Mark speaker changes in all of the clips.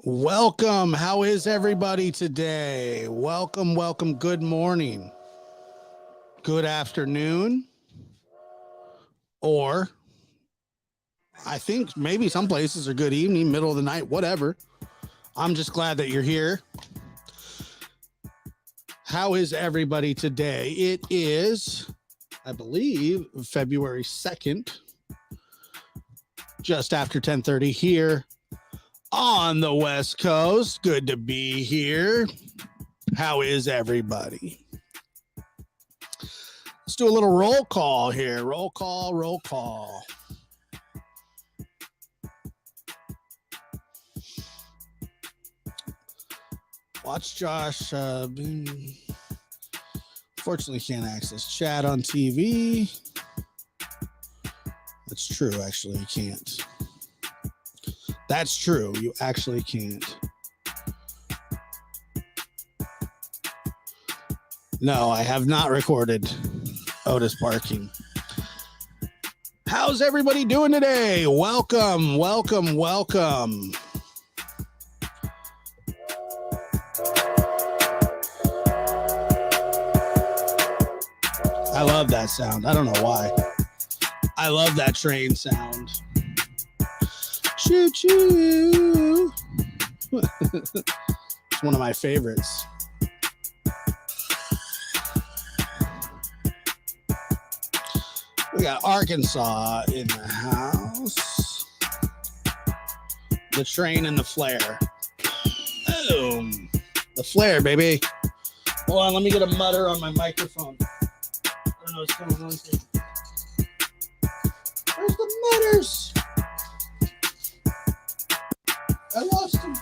Speaker 1: Welcome. How is everybody today? Welcome. Good morning, good afternoon, or I think maybe some places are good evening, middle of the night, whatever. I'm just glad that you're here. How is everybody today? It is, I believe, February 2nd, just after 10:30 here on the West Coast. Good to be here. How is everybody? Let's do a little roll call here. Roll call. Watch Josh. Fortunately, can't access chat on TV. That's true. Actually, you can't. That's true. You actually can't. No, I have not recorded Otis barking. How's everybody doing today? Welcome. I love that sound. I don't know why. I love that train sound. Choo choo. It's one of my favorites. We got Arkansas in the house. The train and the flare. Boom. The flare, baby. Hold on, let me get a mutter on my microphone. I don't know what's going on here. Where's the mutters? I lost him.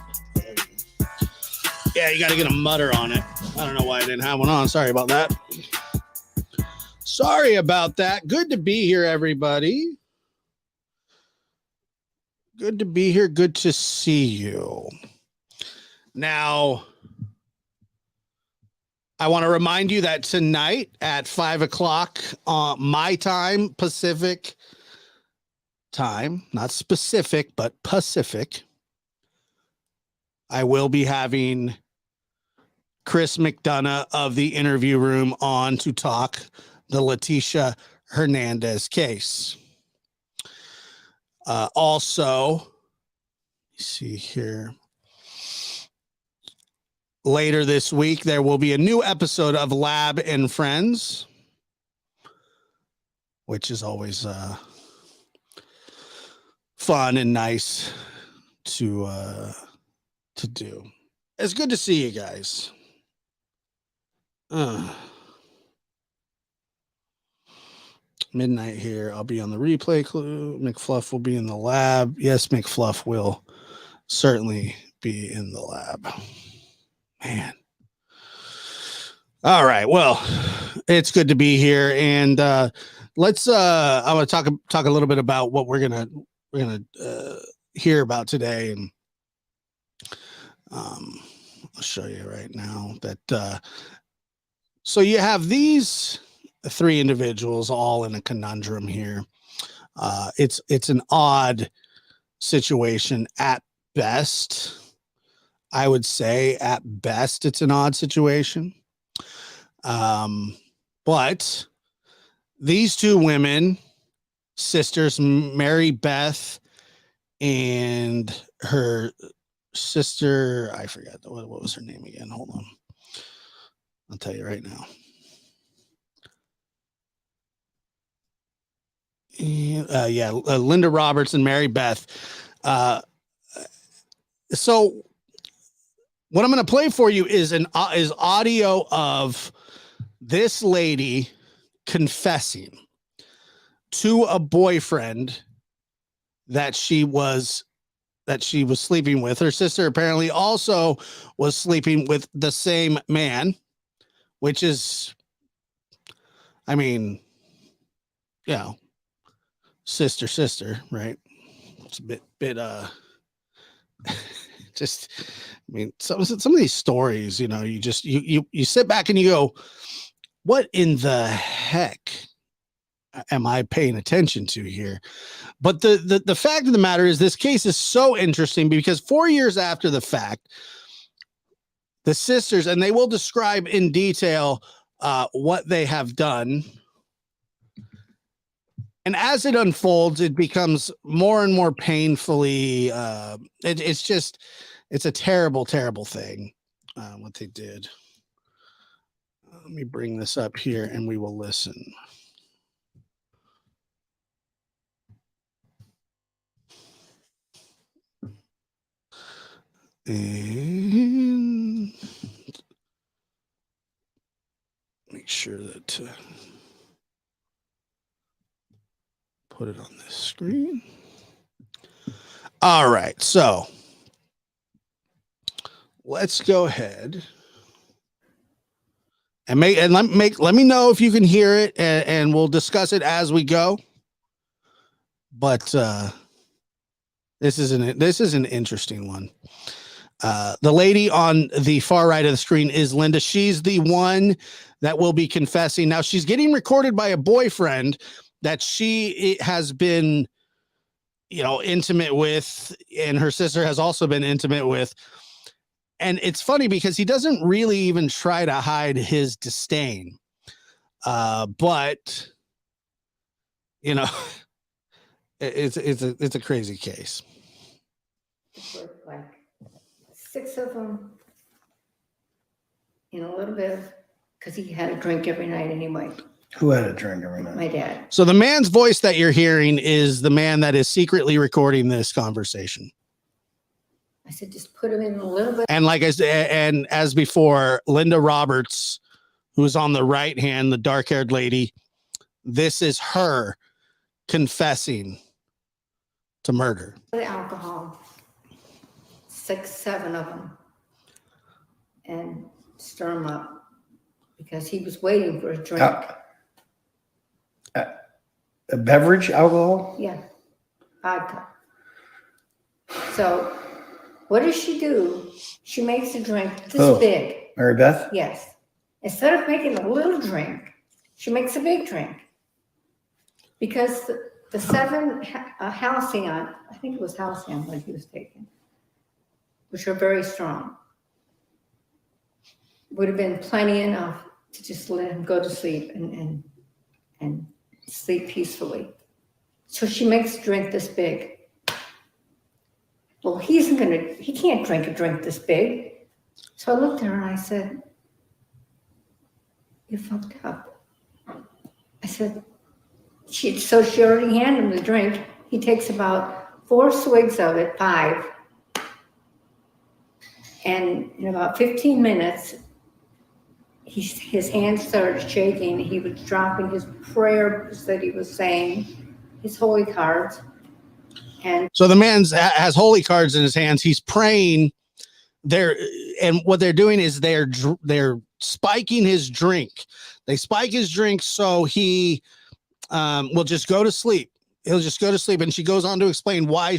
Speaker 1: Yeah, you got to get a mutter on it. I don't know why I didn't have one on. Sorry about that. Good to be here, everybody. Good to be here. Good to see you. Now, I want to remind you that tonight at 5 o'clock, my time, Pacific time, not specific, but Pacific, I will be having Chris McDonough of the Interview Room on to talk the Leticia Hernandez case. Also, see here. Later this week, there will be a new episode of Lab and Friends, which is always fun and nice to do. It's good to see you guys. Midnight here. I'll be on the replay clue. McFluff will be in the lab. Yes, McFluff will certainly be in the lab. Man. All right. Well, it's good to be here. And let's I want to talk a little bit about what we're gonna hear about today. And I'll show you right now that so you have these three individuals all in a conundrum here. It's an odd situation at best. I would say at best it's an odd situation. But these two women, sisters, Mary-Beth and her sister, I forgot what was her name again. Hold on. I'll tell you right now. Linda Roberts and Mary-Beth. So what I'm going to play for you is audio of this lady confessing to a boyfriend that she was sleeping with. Her sister apparently also was sleeping with the same man, which is, I mean, sister, right? It's a bit just, I mean, some of these stories, you sit back and you go, what in the heck am I paying attention to here? But the fact of the matter is, this case is so interesting because 4 years after the fact, the sisters, and they will describe in detail what they have done. And as it unfolds, it becomes more and more painfully, it's a terrible, terrible thing, what they did. Let me bring this up here and we will listen. And make sure that put it on this screen. All right, so let's go ahead and let me know if you can hear it, and we'll discuss it as we go. But this is an interesting one. The lady on the far right of the screen is Linda. She's the one that will be confessing. Now, she's getting recorded by a boyfriend that she has been, intimate with, and her sister has also been intimate with. And it's funny because he doesn't really even try to hide his disdain. But, it's a crazy case.
Speaker 2: Like 6 of them in a little bit, because he had a drink every night anyway.
Speaker 3: Who had a drink every night?
Speaker 2: My dad.
Speaker 1: So the man's voice that you're hearing is the man that is secretly recording this conversation.
Speaker 2: I said, just put him in a little bit.
Speaker 1: And like I said, and as before, Linda Roberts, who's on the right hand, the dark-haired lady, this is her confessing to murder.
Speaker 2: The alcohol, 6, 7 of them, and stir him up because he was waiting for a drink.
Speaker 3: A beverage, alcohol?
Speaker 2: Yeah, vodka. So what does she do? She makes a drink this big.
Speaker 3: Mary-Beth?
Speaker 2: Yes. Instead of making a little drink, she makes a big drink. Because the 7 halcyon, I think it was halcyon that he was taking, which are very strong, would have been plenty enough to just let him go to sleep and sleep peacefully. So she makes a drink this big. Well, he can't drink a drink this big. So I looked at her and I said, you fucked up. I said, she already handed him the drink. He takes about 4 swigs of it, 5. And in about 15 minutes, his hands started shaking. He was dropping his prayers that he was saying, his holy cards. And
Speaker 1: so the man has holy cards in his hands. He's praying there. And what they're doing is they're spiking his drink. They spike his drink so he will just go to sleep. He'll just go to sleep. And she goes on to explain why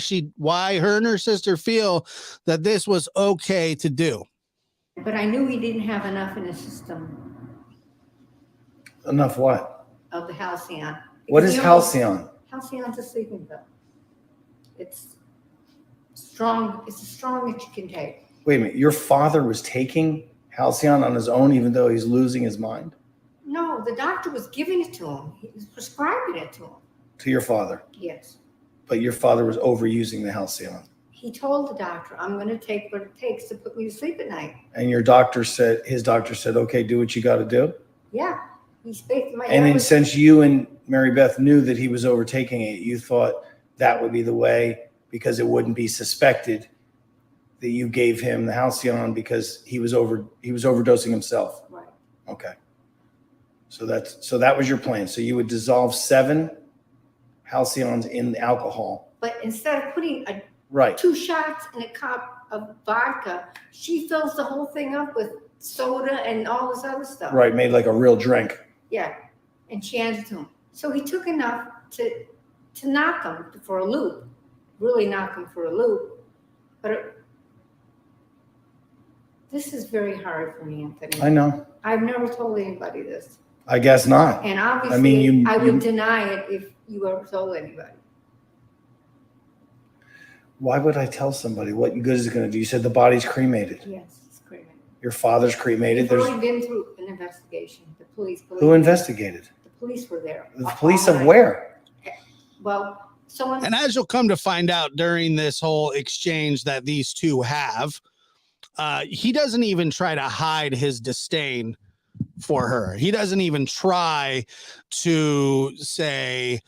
Speaker 1: her and her sister feel that this was okay to do.
Speaker 2: But I knew he didn't have enough in his system.
Speaker 3: Enough what?
Speaker 2: Of the halcyon.
Speaker 3: What is halcyon?
Speaker 2: Halcyon's a sleeping pill. It's strong. It's as strong as you can take.
Speaker 3: Wait a minute. Your father was taking halcyon on his own, even though he's losing his mind?
Speaker 2: No, the doctor was giving it to him. He was prescribing it to him.
Speaker 3: To your father?
Speaker 2: Yes.
Speaker 3: But your father was overusing the halcyon.
Speaker 2: He told the doctor, I'm going to take what it takes to put me to sleep at night.
Speaker 3: And his doctor said, okay, do what you got to do?
Speaker 2: Yeah.
Speaker 3: And then since you and Mary-Beth knew that he was overtaking it, you thought that would be the way, because it wouldn't be suspected that you gave him the halcyon because he was overdosing himself.
Speaker 2: Right.
Speaker 3: Okay. So that was your plan. So you would dissolve 7 halcyons in the alcohol.
Speaker 2: But instead of putting 2 shots in a cup of vodka, she fills the whole thing up with soda and all this other stuff.
Speaker 3: Right, made like a real drink.
Speaker 2: Yeah, and she hands it to him. So he took enough to knock him for a loop, really knock him for a loop. But this is very hard for me, Anthony.
Speaker 3: I know.
Speaker 2: I've never told anybody this.
Speaker 3: I guess not.
Speaker 2: And obviously,
Speaker 3: I mean,
Speaker 2: I would deny it if you ever told anybody.
Speaker 3: Why would I tell somebody? What good is it going to do? You said the body's cremated.
Speaker 2: Yes, it's cremated.
Speaker 3: Your father's cremated.
Speaker 2: We've already been through an investigation. The police.
Speaker 3: Who investigated?
Speaker 2: The police were there.
Speaker 3: The police of where?
Speaker 2: Well, someone.
Speaker 1: And as you'll come to find out during this whole exchange that these two have, he doesn't even try to hide his disdain for her. He doesn't even try to say,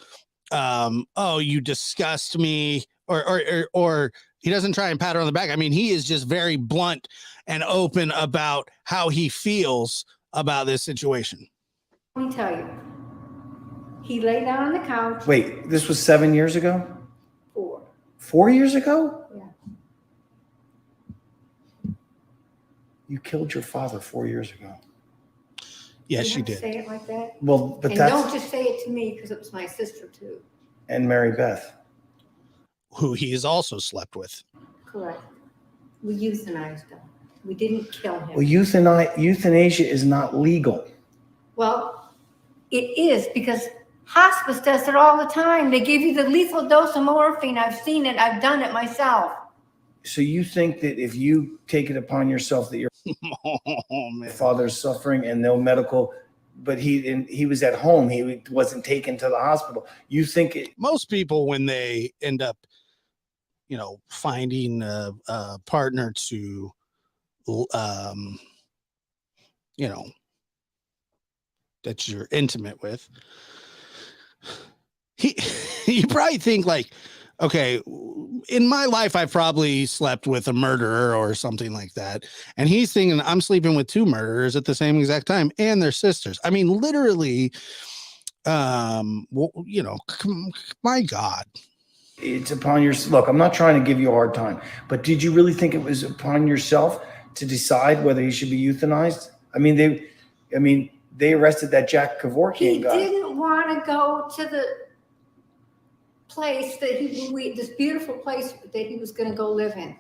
Speaker 1: oh, you disgust me, or he doesn't try and pat her on the back. I mean, he is just very blunt and open about how he feels about this situation.
Speaker 2: Let me tell you, he lay down on the couch.
Speaker 3: Wait, this was 7 years ago?
Speaker 2: 4.
Speaker 3: 4 years ago?
Speaker 2: Yeah.
Speaker 3: You killed your father 4 years ago.
Speaker 1: Yes, you did.
Speaker 2: Say it like that.
Speaker 3: Well, but
Speaker 2: and
Speaker 3: that's
Speaker 2: don't just say it to me because it was my sister too.
Speaker 3: And Mary-Beth,
Speaker 1: who he has also slept with.
Speaker 2: Correct. We euthanized him. We didn't kill him.
Speaker 3: well, euthanasia is not legal.
Speaker 2: Well, it is because hospice does it all the time. They give you the lethal dose of morphine. I've seen it. I've done it myself.
Speaker 3: So you think that if you take it upon yourself that your father's suffering and no medical, but he was at home, he wasn't taken to the hospital. You think
Speaker 1: most people, when they end up, finding a partner to, that you're intimate with, you probably think like, okay, in my life, I've probably slept with a murderer or something like that. And he's thinking I'm sleeping with 2 murderers at the same exact time and their sisters. I mean, literally, my God.
Speaker 3: it's upon your, look, I'm not trying to give you a hard time, but did you really think it was upon yourself to decide whether he should be euthanized? I mean, they arrested that Jack Kevorkian guy.
Speaker 2: He didn't want to go to the place that this beautiful place that he was going to go live in,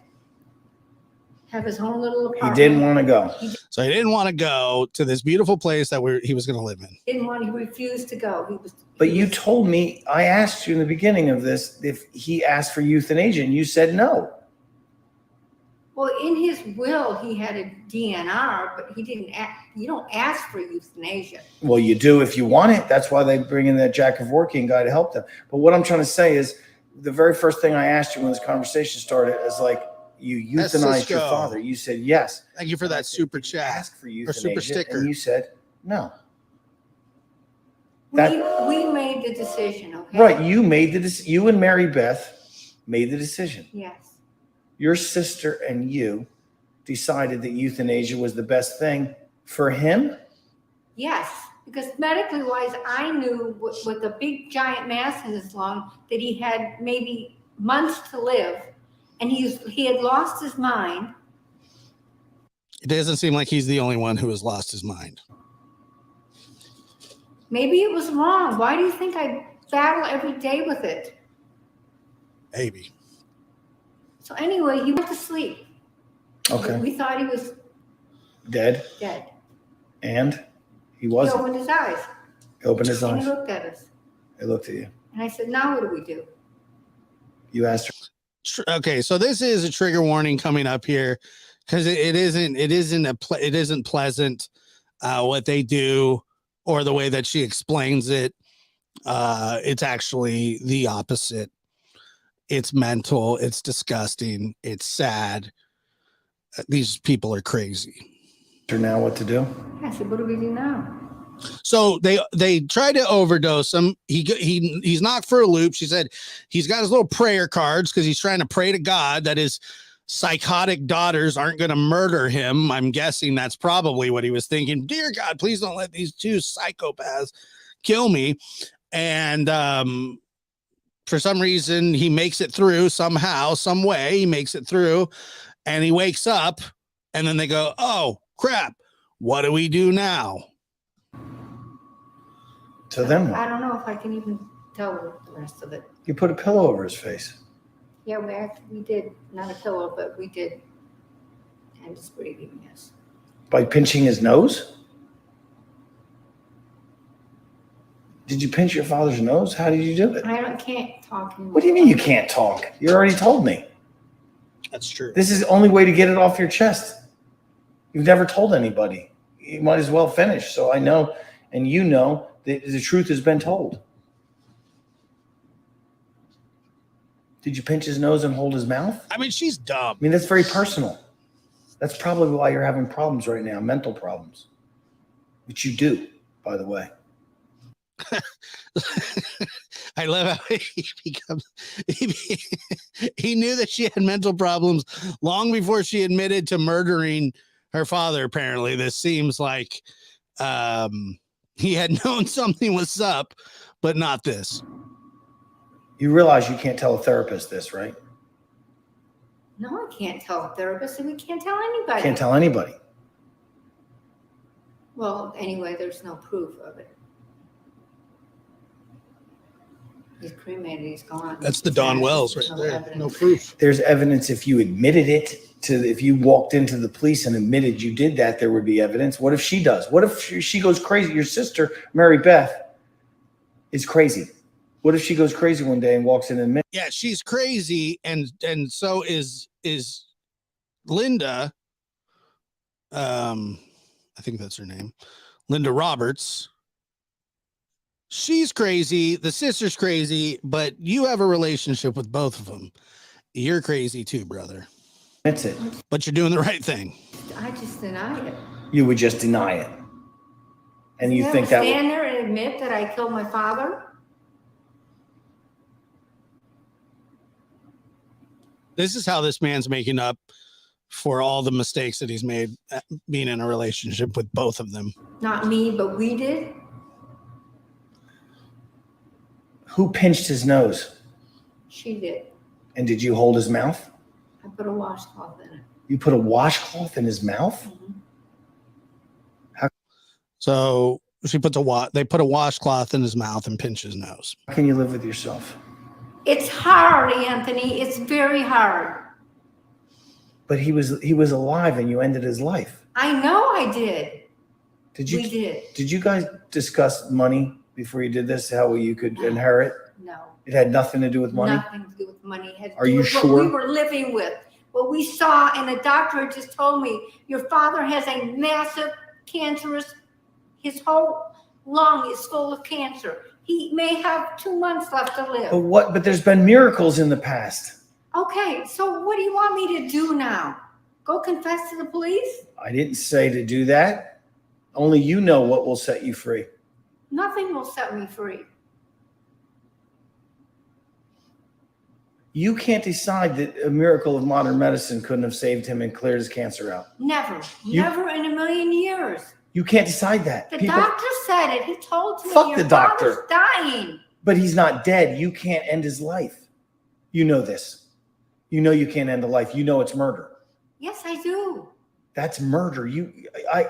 Speaker 2: have his own little apartment.
Speaker 3: He didn't want to go.
Speaker 1: So he didn't want to go to this beautiful place that he was going to live in.
Speaker 2: He refused to go.
Speaker 3: But you told me, I asked you in the beginning of this if he asked for euthanasia, and you said no.
Speaker 2: Well, in his will, he had a DNR, but he didn't. You don't ask for euthanasia.
Speaker 3: Well, you do if you want it. That's why they bring in that Jack Kevorkian guy to help them. But what I'm trying to say is, the very first thing I asked you when this conversation started is like, you euthanized your father. You said yes.
Speaker 1: Thank you for that super chat.
Speaker 3: Ask for euthanasia,
Speaker 1: or super sticker.
Speaker 3: and you said no.
Speaker 2: We made the decision, okay?
Speaker 3: Right, you made the decision. You and Mary-Beth made the decision.
Speaker 2: Yes.
Speaker 3: Your sister and you decided that euthanasia was the best thing for him?
Speaker 2: Yes, because medically wise, I knew with a big giant mass in his lung that he had maybe months to live, and he had lost his mind.
Speaker 1: It doesn't seem like he's the only one who has lost his mind.
Speaker 2: Maybe it was wrong. Why do you think I battle every day with it?
Speaker 1: Maybe.
Speaker 2: So anyway, he went to sleep.
Speaker 3: Okay.
Speaker 2: We thought he was
Speaker 3: Dead. And he wasn't.
Speaker 2: He opened his eyes.
Speaker 3: He opened his
Speaker 2: And
Speaker 3: eyes.
Speaker 2: he looked at us.
Speaker 3: He looked at you.
Speaker 2: And I said, now what do we do?
Speaker 3: You asked her.
Speaker 1: Okay, so this is a trigger warning coming up here because it isn't pleasant what they do or the way that she explains it. It's actually the opposite. It's mental. It's disgusting. It's sad. These people are crazy.
Speaker 3: Now what to do?
Speaker 2: I said, what do we do now?
Speaker 1: So they tried to overdose him. He's knocked for a loop. She said he's got his little prayer cards because he's trying to pray to God that his psychotic daughters aren't going to murder him. I'm guessing that's probably what he was thinking. Dear God, please don't let these 2 psychopaths kill me. And for some reason, he makes it through somehow, some way. He makes it through and he wakes up and then they go, oh, crap. What do we do now?
Speaker 3: So then what?
Speaker 2: I don't know if I can even tell the rest of it.
Speaker 3: You put a pillow over his face.
Speaker 2: Yeah, we did. Not a pillow, but we did. And just breathing, yes.
Speaker 3: By pinching his nose? Did you pinch your father's nose? How did you do it?
Speaker 2: Can't talk anymore.
Speaker 3: What do you mean you can't talk? You already told me.
Speaker 1: That's true.
Speaker 3: This is the only way to get it off your chest. You've never told anybody. You might as well finish. So I know, and you know, that the truth has been told. Did you pinch his nose and hold his mouth?
Speaker 1: I mean, she's dumb.
Speaker 3: I mean, that's very personal. That's probably why you're having problems right now, mental problems. Which you do, by the way.
Speaker 1: I love how he knew that she had mental problems long before she admitted to murdering her father. Apparently, this seems like he had known something was up, but not this.
Speaker 3: You realize you can't tell a therapist this, right?
Speaker 2: No, I can't tell a therapist, and we can't tell anybody.
Speaker 3: Can't tell anybody.
Speaker 2: Well, anyway, there's no proof of it. He's cremated, he's gone.
Speaker 1: That's the Don Wells right there.
Speaker 2: Evidence.
Speaker 1: No proof.
Speaker 3: There's evidence if you admitted it if you walked into the police and admitted you did that, there would be evidence. What if she does? What if she goes crazy? Your sister, Mary-Beth, is crazy. What if she goes crazy one day and walks in and admits?
Speaker 1: Yeah, she's crazy, and so is Linda. I think that's her name, Linda Roberts. She's crazy. The sister's crazy, but you have a relationship with both of them. You're crazy too, brother.
Speaker 3: That's it.
Speaker 1: But you're doing the right thing.
Speaker 2: I just deny it.
Speaker 3: You would just deny it. And you think that
Speaker 2: stand there and admit that I killed my father?
Speaker 1: This is how this man's making up for all the mistakes that he's made being in a relationship with both of them.
Speaker 2: Not me, but we did.
Speaker 3: Who pinched his nose?
Speaker 2: She did.
Speaker 3: And did you hold his mouth?
Speaker 2: I put a washcloth in it.
Speaker 3: You put a washcloth in his mouth?
Speaker 2: Mm-hmm.
Speaker 1: So she puts they put a washcloth in his mouth and pinch his nose.
Speaker 3: How can you live with yourself?
Speaker 2: It's hard, Anthony. It's very hard.
Speaker 3: But he was alive and you ended his life.
Speaker 2: I know I did. We did.
Speaker 3: Did you guys discuss money before you did this? How you could inherit?
Speaker 2: No.
Speaker 3: It had nothing to do with money?
Speaker 2: Nothing to do with money. It had to
Speaker 3: Are
Speaker 2: do
Speaker 3: you
Speaker 2: with
Speaker 3: sure?
Speaker 2: what we were living with. What we saw, and the doctor just told me, your father has a massive cancerous, his whole lung is full of cancer. He may have 2 months left to live.
Speaker 3: But there's been miracles in the past.
Speaker 2: Okay, so what do you want me to do now? Go confess to the police?
Speaker 3: I didn't say to do that. Only you know what will set you free.
Speaker 2: Nothing will set me free.
Speaker 3: You can't decide that a miracle of modern medicine couldn't have saved him and cleared his cancer out.
Speaker 2: Never. Never in a million years.
Speaker 3: You can't decide that.
Speaker 2: The doctor said it. He told me
Speaker 3: Fuck
Speaker 2: your
Speaker 3: the doctor.
Speaker 2: father's dying.
Speaker 3: But he's not dead. You can't end his life. You know this. You know you can't end a life. You know it's murder.
Speaker 2: Yes, I do.
Speaker 3: That's murder. I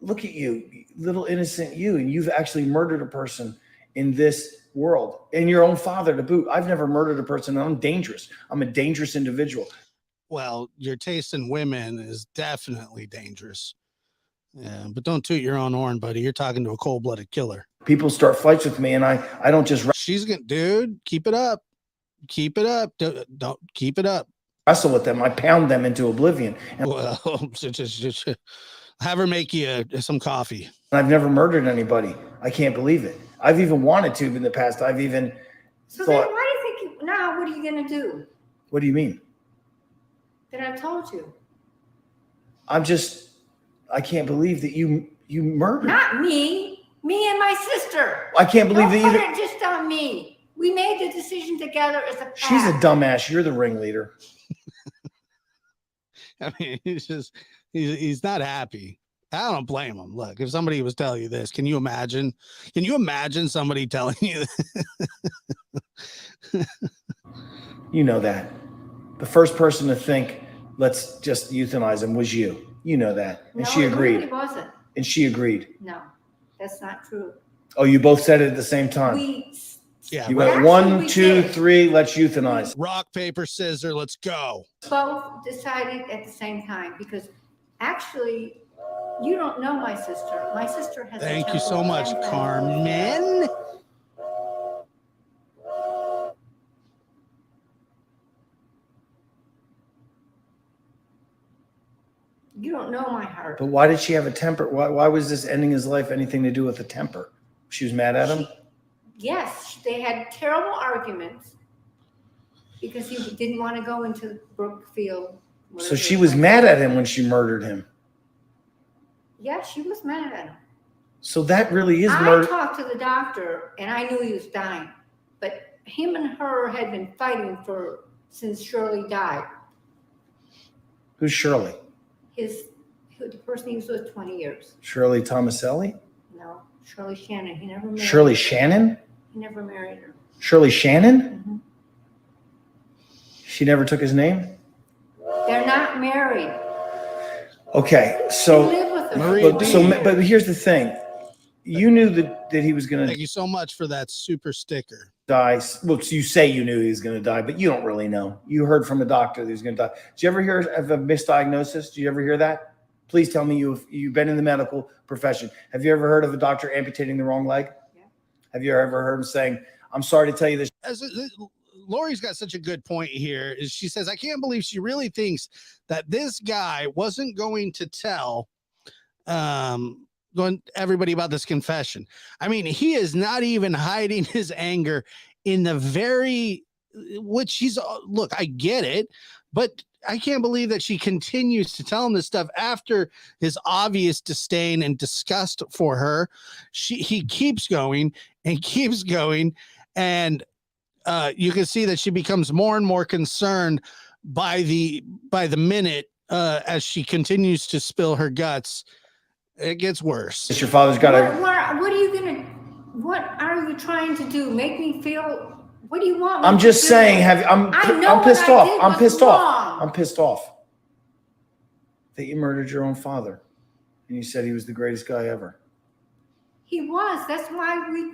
Speaker 3: look at you, little innocent you, and you've actually murdered a person in this world, and your own father to boot. I've never murdered a person. I'm dangerous. I'm a dangerous individual.
Speaker 1: Well, your taste in women is definitely dangerous. Yeah, but don't toot your own horn, buddy. You're talking to a cold-blooded killer.
Speaker 3: People start fights with me, and I don't just
Speaker 1: She's gonna, dude, keep it up. Keep it up. Don't keep it up.
Speaker 3: wrestle with them. I pound them into oblivion. And
Speaker 1: Well, just have her make you some coffee.
Speaker 3: I've never murdered anybody. I can't believe it. I've even wanted to in the past. I've even
Speaker 2: So
Speaker 3: thought.
Speaker 2: then why do you think now what are you going to do?
Speaker 3: What do you mean?
Speaker 2: That I've told you.
Speaker 3: I can't believe that you murdered.
Speaker 2: Not me. Me and my sister.
Speaker 3: I can't believe
Speaker 2: Don't
Speaker 3: that
Speaker 2: put
Speaker 3: either.
Speaker 2: it just on me. We made the decision together as a pact.
Speaker 3: She's a dumbass. You're the ringleader.
Speaker 1: I mean, he's not happy. I don't blame him. Look, if somebody was telling you this, can you imagine somebody telling you
Speaker 3: You know that. The first person to think, let's just euthanize him, was you. You know that. And
Speaker 2: No,
Speaker 3: she
Speaker 2: it
Speaker 3: agreed.
Speaker 2: really wasn't.
Speaker 3: And she agreed.
Speaker 2: No, that's not true.
Speaker 3: Oh, you both said it at the same time.
Speaker 1: Yeah,
Speaker 3: You went
Speaker 2: Actually,
Speaker 3: 1,
Speaker 2: we
Speaker 3: 2,
Speaker 2: did.
Speaker 3: 3, let's euthanize.
Speaker 1: rock, paper, scissors, let's go.
Speaker 2: Both decided at the same time because actually You don't know my sister. My sister has.
Speaker 1: Thank you so much, Carmen.
Speaker 2: You don't know my heart.
Speaker 3: But why did she have a temper? Why was this ending his life anything to do with a temper? She was mad at him?
Speaker 2: Yes, they had terrible arguments because he didn't want to go into Brookfield.
Speaker 3: So she was mad at him when she murdered him.
Speaker 2: Yeah, she was mad at him.
Speaker 3: So that really is
Speaker 2: I
Speaker 3: murder.
Speaker 2: talked to the doctor and I knew he was dying, but him and her had been fighting since Shirley died.
Speaker 3: Who's Shirley?
Speaker 2: The person he was with 20 years.
Speaker 3: Shirley Tomaselli?
Speaker 2: No, Shirley Shannon. He never married
Speaker 3: Shirley
Speaker 2: her.
Speaker 3: Shannon?
Speaker 2: He never married her.
Speaker 3: Shirley Shannon?
Speaker 2: Mm-hmm.
Speaker 3: She never took his name?
Speaker 2: They're not married.
Speaker 3: Okay,
Speaker 2: He
Speaker 3: so
Speaker 2: lived with her.
Speaker 1: Maria
Speaker 3: but,
Speaker 1: D.
Speaker 3: but here's the thing. You knew that he was going
Speaker 1: Thank
Speaker 3: to
Speaker 1: you so much for that super sticker.
Speaker 3: die. Well, you say you knew he was going to die, but you don't really know. You heard from a doctor that he was going to die. Did you ever hear of a misdiagnosis? Did you ever hear that? Please tell me you've been in the medical profession. Have you ever heard of a doctor amputating the wrong leg?
Speaker 2: Yeah.
Speaker 3: Have you ever heard him saying, "I'm sorry to tell you this"?
Speaker 1: Lori's got such a good point here. Is she says, I can't believe she really thinks that this guy wasn't going to tell everybody about this confession. I mean, he is not even hiding his anger in the which he's, look, I get it, but I can't believe that she continues to tell him this stuff after his obvious disdain and disgust for her. He keeps going and keeps going. And you can see that she becomes more and more concerned by the minute as she continues to spill her guts. It gets worse.
Speaker 3: Your father's got
Speaker 2: What are you trying to do? Make me feel? What do you want?
Speaker 3: I'm just saying. I'm pissed off. I'm pissed off.
Speaker 2: Wrong.
Speaker 3: I'm pissed off that you murdered your own father, and you said he was the greatest guy ever.
Speaker 2: He was. That's why we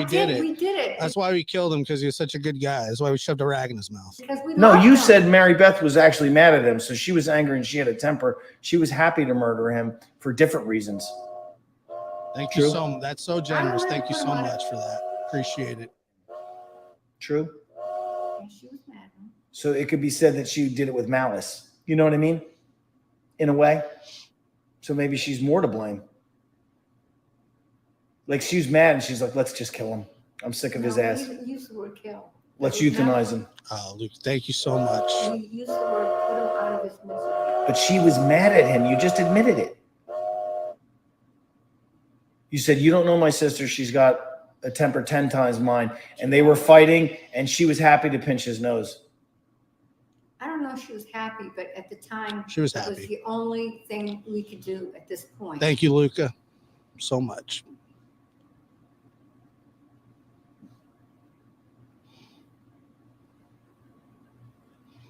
Speaker 2: did it. We did it.
Speaker 1: That's why we killed him, because he was such a good guy. That's why we shoved a rag in his mouth.
Speaker 3: No, you said Mary-Beth was actually mad at him, so she was angry and she had a temper. She was happy to murder him for different reasons.
Speaker 1: Thank you so much. That's so generous. Thank you so much for that. Appreciate it.
Speaker 3: True.
Speaker 2: Yeah, she was mad at him.
Speaker 3: So it could be said that she did it with malice. You know what I mean? In a way. So maybe she's more to blame. Like, she was mad and she's like, let's just kill him. I'm sick of his ass.
Speaker 2: Use the word kill.
Speaker 3: Let's euthanize him.
Speaker 1: Oh, Luke, thank you so much.
Speaker 2: We use the word put him out of his misery.
Speaker 3: But she was mad at him. You just admitted it. You said, you don't know my sister. She's got a temper 10 times mine. And they were fighting and she was happy to pinch his nose.
Speaker 2: I don't know if she was happy, but at the time,
Speaker 1: She was
Speaker 2: it was
Speaker 1: happy.
Speaker 2: the only thing we could do at this point.
Speaker 1: Thank you, Luca, so much.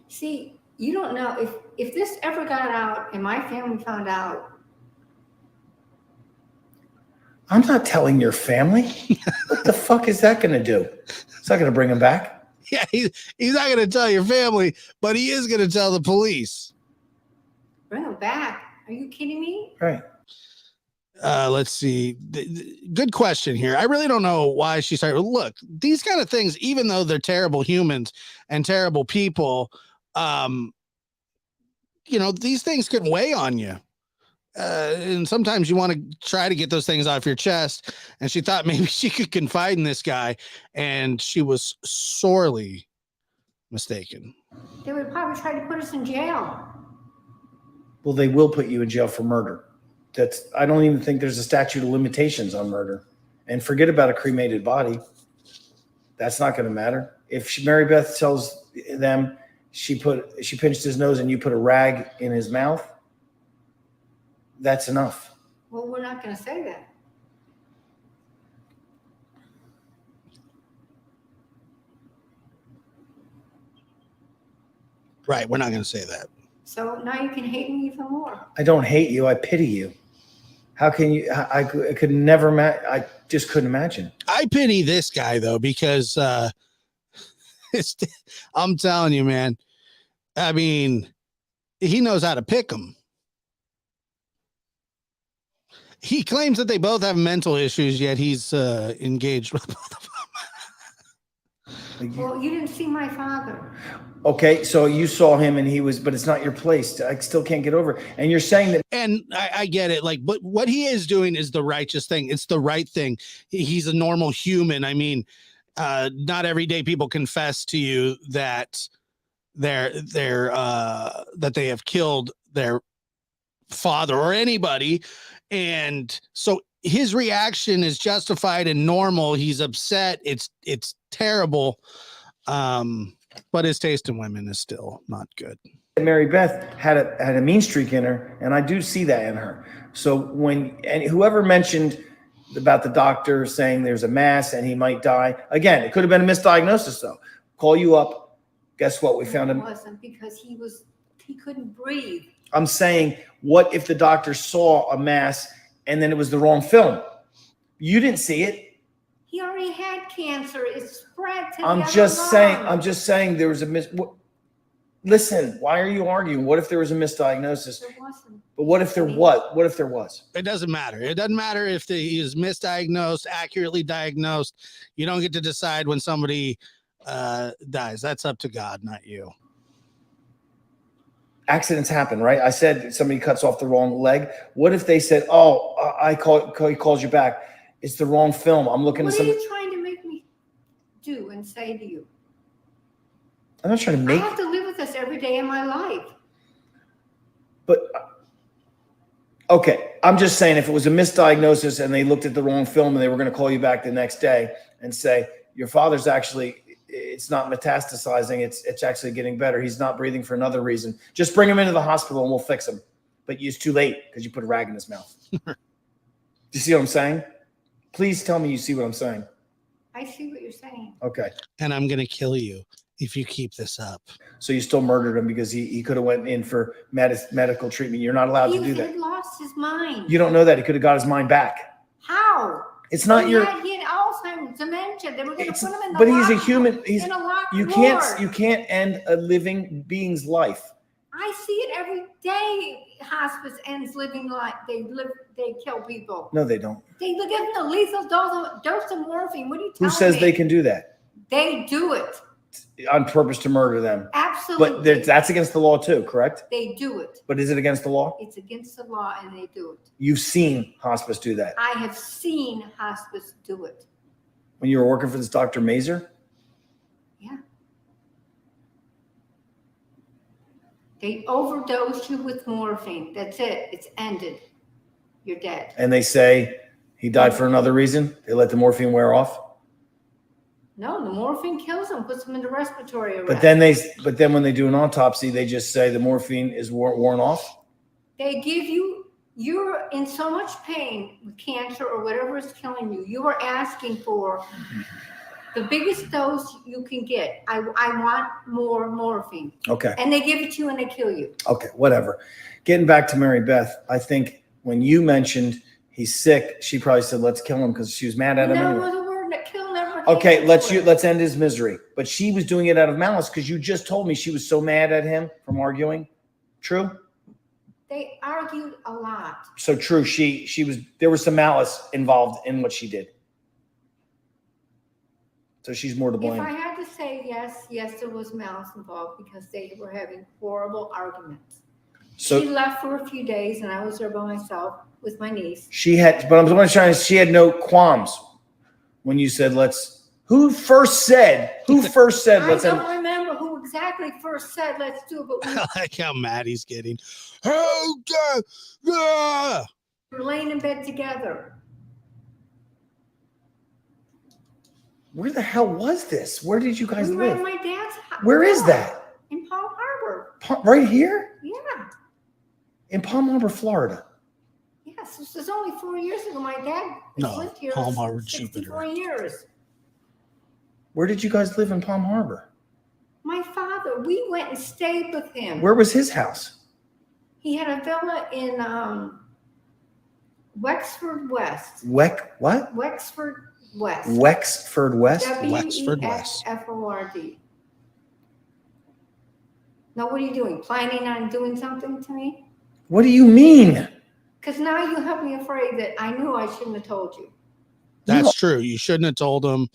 Speaker 2: See, you don't know if this ever got out and my family found out.
Speaker 3: I'm not telling your family. What the fuck is that going to do? It's not going to bring him back.
Speaker 1: Yeah, he's not going to tell your family, but he is going to tell the police.
Speaker 2: Bring him back. Are you kidding me?
Speaker 3: Right.
Speaker 1: Let's see. Good question here. I really don't know why she started. Look, these kind of things, even though they're terrible humans and terrible people, these things can weigh on you. And sometimes you want to try to get those things off your chest. And she thought maybe she could confide in this guy, and she was sorely mistaken.
Speaker 2: They would probably try to put us in jail.
Speaker 3: Well, they will put you in jail for murder. I don't even think there's a statute of limitations on murder. And forget about a cremated body. That's not going to matter. If Mary-Beth tells them she pinched his nose and you put a rag in his mouth, that's enough.
Speaker 2: Well, we're not going to say that.
Speaker 1: Right. We're not going to say that.
Speaker 2: So now you can hate me even more.
Speaker 3: I don't hate you. I pity you. How can you? I could never. I just couldn't imagine.
Speaker 1: I pity this guy though, because I'm telling you, man. I mean, he knows how to pick them. He claims that they both have mental issues, yet he's engaged with both of them.
Speaker 2: Well, you didn't see my father.
Speaker 3: Okay, so you saw him and he was, but it's not your place. I still can't get over it. And you're saying that.
Speaker 1: And I get it. Like, but what he is doing is the righteous thing. It's the right thing. He's a normal human. I mean, not every day people confess to you that that they have killed their father or anybody. And so his reaction is justified and normal. He's upset. It's terrible. But his taste in women is still not good.
Speaker 3: Mary-Beth had a mean streak in her, and I do see that in her. So and whoever mentioned about the doctor saying there's a mass and he might die, again, it could have been a misdiagnosis though. Call you up. Guess what? We found him.
Speaker 2: It wasn't, because he couldn't breathe.
Speaker 3: I'm saying, what if the doctor saw a mass and then it was the wrong film? You didn't see it.
Speaker 2: He already had cancer. It spread to
Speaker 3: I'm just saying there was a listen, why are you arguing? What if there was a misdiagnosis?
Speaker 2: There wasn't.
Speaker 3: But what if there was? What if there was?
Speaker 1: It doesn't matter. It doesn't matter if he is misdiagnosed, accurately diagnosed. You don't get to decide when somebody dies. That's up to God, not you.
Speaker 3: Accidents happen, right? I said somebody cuts off the wrong leg. What if they said, "Oh, he calls you back. It's the wrong film. I'm looking at
Speaker 2: What
Speaker 3: some."
Speaker 2: are you trying to make me do and say to you?
Speaker 3: I'm not trying to
Speaker 2: I
Speaker 3: make.
Speaker 2: have to live with this every day of my life.
Speaker 3: But okay, I'm just saying, if it was a misdiagnosis and they looked at the wrong film and they were going to call you back the next day and say your father's actually, it's not metastasizing, it's actually getting better. He's not breathing for another reason. Just bring him into the hospital and we'll fix him. But it's too late because you put a rag in his mouth. Do you see what I'm saying? Please tell me you see what I'm saying.
Speaker 2: I see what you're saying.
Speaker 3: Okay.
Speaker 1: And I'm going to kill you if you keep this up.
Speaker 3: So you still murdered him because he could have went in for medical treatment. You're not allowed to do
Speaker 2: He
Speaker 3: that.
Speaker 2: had lost his mind.
Speaker 3: You don't know that. He could have got his mind back.
Speaker 2: How?
Speaker 3: It's not
Speaker 2: he
Speaker 3: your.
Speaker 2: He had Alzheimer's, dementia. They were going to put him in the
Speaker 3: But he's a
Speaker 2: lock-
Speaker 3: human.
Speaker 2: in a locked
Speaker 3: You
Speaker 2: ward.
Speaker 3: can't end a living being's life.
Speaker 2: I see it every day. Hospice ends living life. They kill people.
Speaker 3: No, they don't.
Speaker 2: They give them a lethal dose of morphine. What are you telling me?
Speaker 3: Who says they can do that?
Speaker 2: They do it.
Speaker 3: On purpose to murder them.
Speaker 2: Absolutely.
Speaker 3: But that's against the law too, correct?
Speaker 2: They do it.
Speaker 3: But is it against the law?
Speaker 2: It's against the law and they do it.
Speaker 3: You've seen hospice do that.
Speaker 2: I have seen hospice do it.
Speaker 3: When you were working for this Dr. Mazer?
Speaker 2: Yeah. They overdose you with morphine. That's it. It's ended. You're dead.
Speaker 3: And they say he died for another reason? They let the morphine wear off?
Speaker 2: No, the morphine kills them, puts them into respiratory arrest.
Speaker 3: But then when they do an autopsy, they just say the morphine is worn off?
Speaker 2: They give you're in so much pain with cancer or whatever is killing you. You are asking for the biggest dose you can get. I want more morphine.
Speaker 3: Okay.
Speaker 2: And they give it to you and they kill you.
Speaker 3: Okay, whatever. Getting back to Mary-Beth, I think when you mentioned he's sick, she probably said, let's kill him because she was mad at him.
Speaker 2: Never
Speaker 3: Anyway.
Speaker 2: was a word that kill never.
Speaker 3: Okay, let's end his misery. But she was doing it out of malice because you just told me she was so mad at him from arguing. True?
Speaker 2: They argued a lot.
Speaker 3: So true. There was some malice involved in what she did. So she's more to blame.
Speaker 2: If I had to say yes, there was malice involved because they were having horrible arguments.
Speaker 3: So
Speaker 2: she left for a few days and I was there by myself with my niece.
Speaker 3: she had no qualms when you said who first said let's
Speaker 2: I
Speaker 3: end.
Speaker 2: don't remember who exactly first said let's do it, but we
Speaker 1: I like how mad he's getting. How dare yeah.
Speaker 2: were laying in bed together.
Speaker 3: Where the hell was this? Where did you guys
Speaker 2: We were at
Speaker 3: live?
Speaker 2: my dad's house.
Speaker 3: Where is that?
Speaker 2: In Palm Harbor.
Speaker 3: Right here?
Speaker 2: Yeah.
Speaker 3: In Palm Harbor, Florida.
Speaker 2: Yes, this was only 4 years ago. My dad
Speaker 1: No,
Speaker 2: lived here
Speaker 1: Palm Harbor,
Speaker 2: 64
Speaker 1: Jupiter.
Speaker 2: years.
Speaker 3: Where did you guys live in Palm Harbor?
Speaker 2: My father, we went and stayed with him.
Speaker 3: Where was his house?
Speaker 2: He had a villa in Wexford West.
Speaker 3: What?
Speaker 2: Wexford West.
Speaker 3: Wexford West?
Speaker 1: Wexford West.
Speaker 2: WEXFORD. Now, what are you doing? Planning on doing something to me?
Speaker 3: What do you mean?
Speaker 2: Because now you have me afraid that I knew I shouldn't have told you.
Speaker 1: That's true. You shouldn't have told him.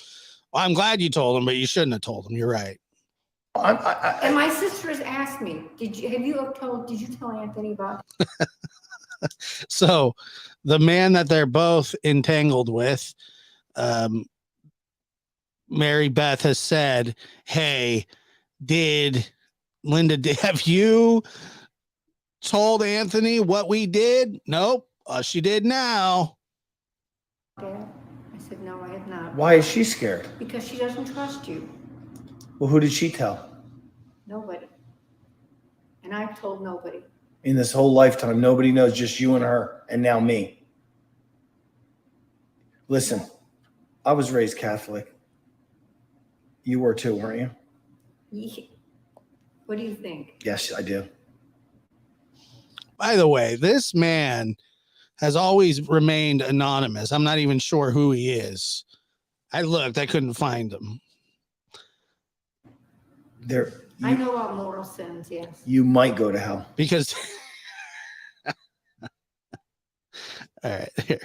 Speaker 1: Well, I'm glad you told him, but you shouldn't have told him. You're right.
Speaker 2: And my sister has asked me, did you tell Anthony about it?
Speaker 1: So the man that they're both entangled with, Mary Beth has said, hey, Linda, have you told Anthony what we did? Nope. She did now.
Speaker 2: Dad? I said, no, I have not.
Speaker 3: Why is she scared?
Speaker 2: Because she doesn't trust you.
Speaker 3: Well, who did she tell?
Speaker 2: Nobody. And I've told nobody.
Speaker 3: In this whole lifetime, nobody knows, just you and her, and now me. Listen, I was raised Catholic. You were too, weren't you?
Speaker 2: What do you think?
Speaker 3: Yes, I do.
Speaker 1: By the way, this man has always remained anonymous. I'm not even sure who he is. I looked, I couldn't find him.
Speaker 2: I know about mortal sins, yes.
Speaker 3: You might go to hell.
Speaker 1: Because all right, here.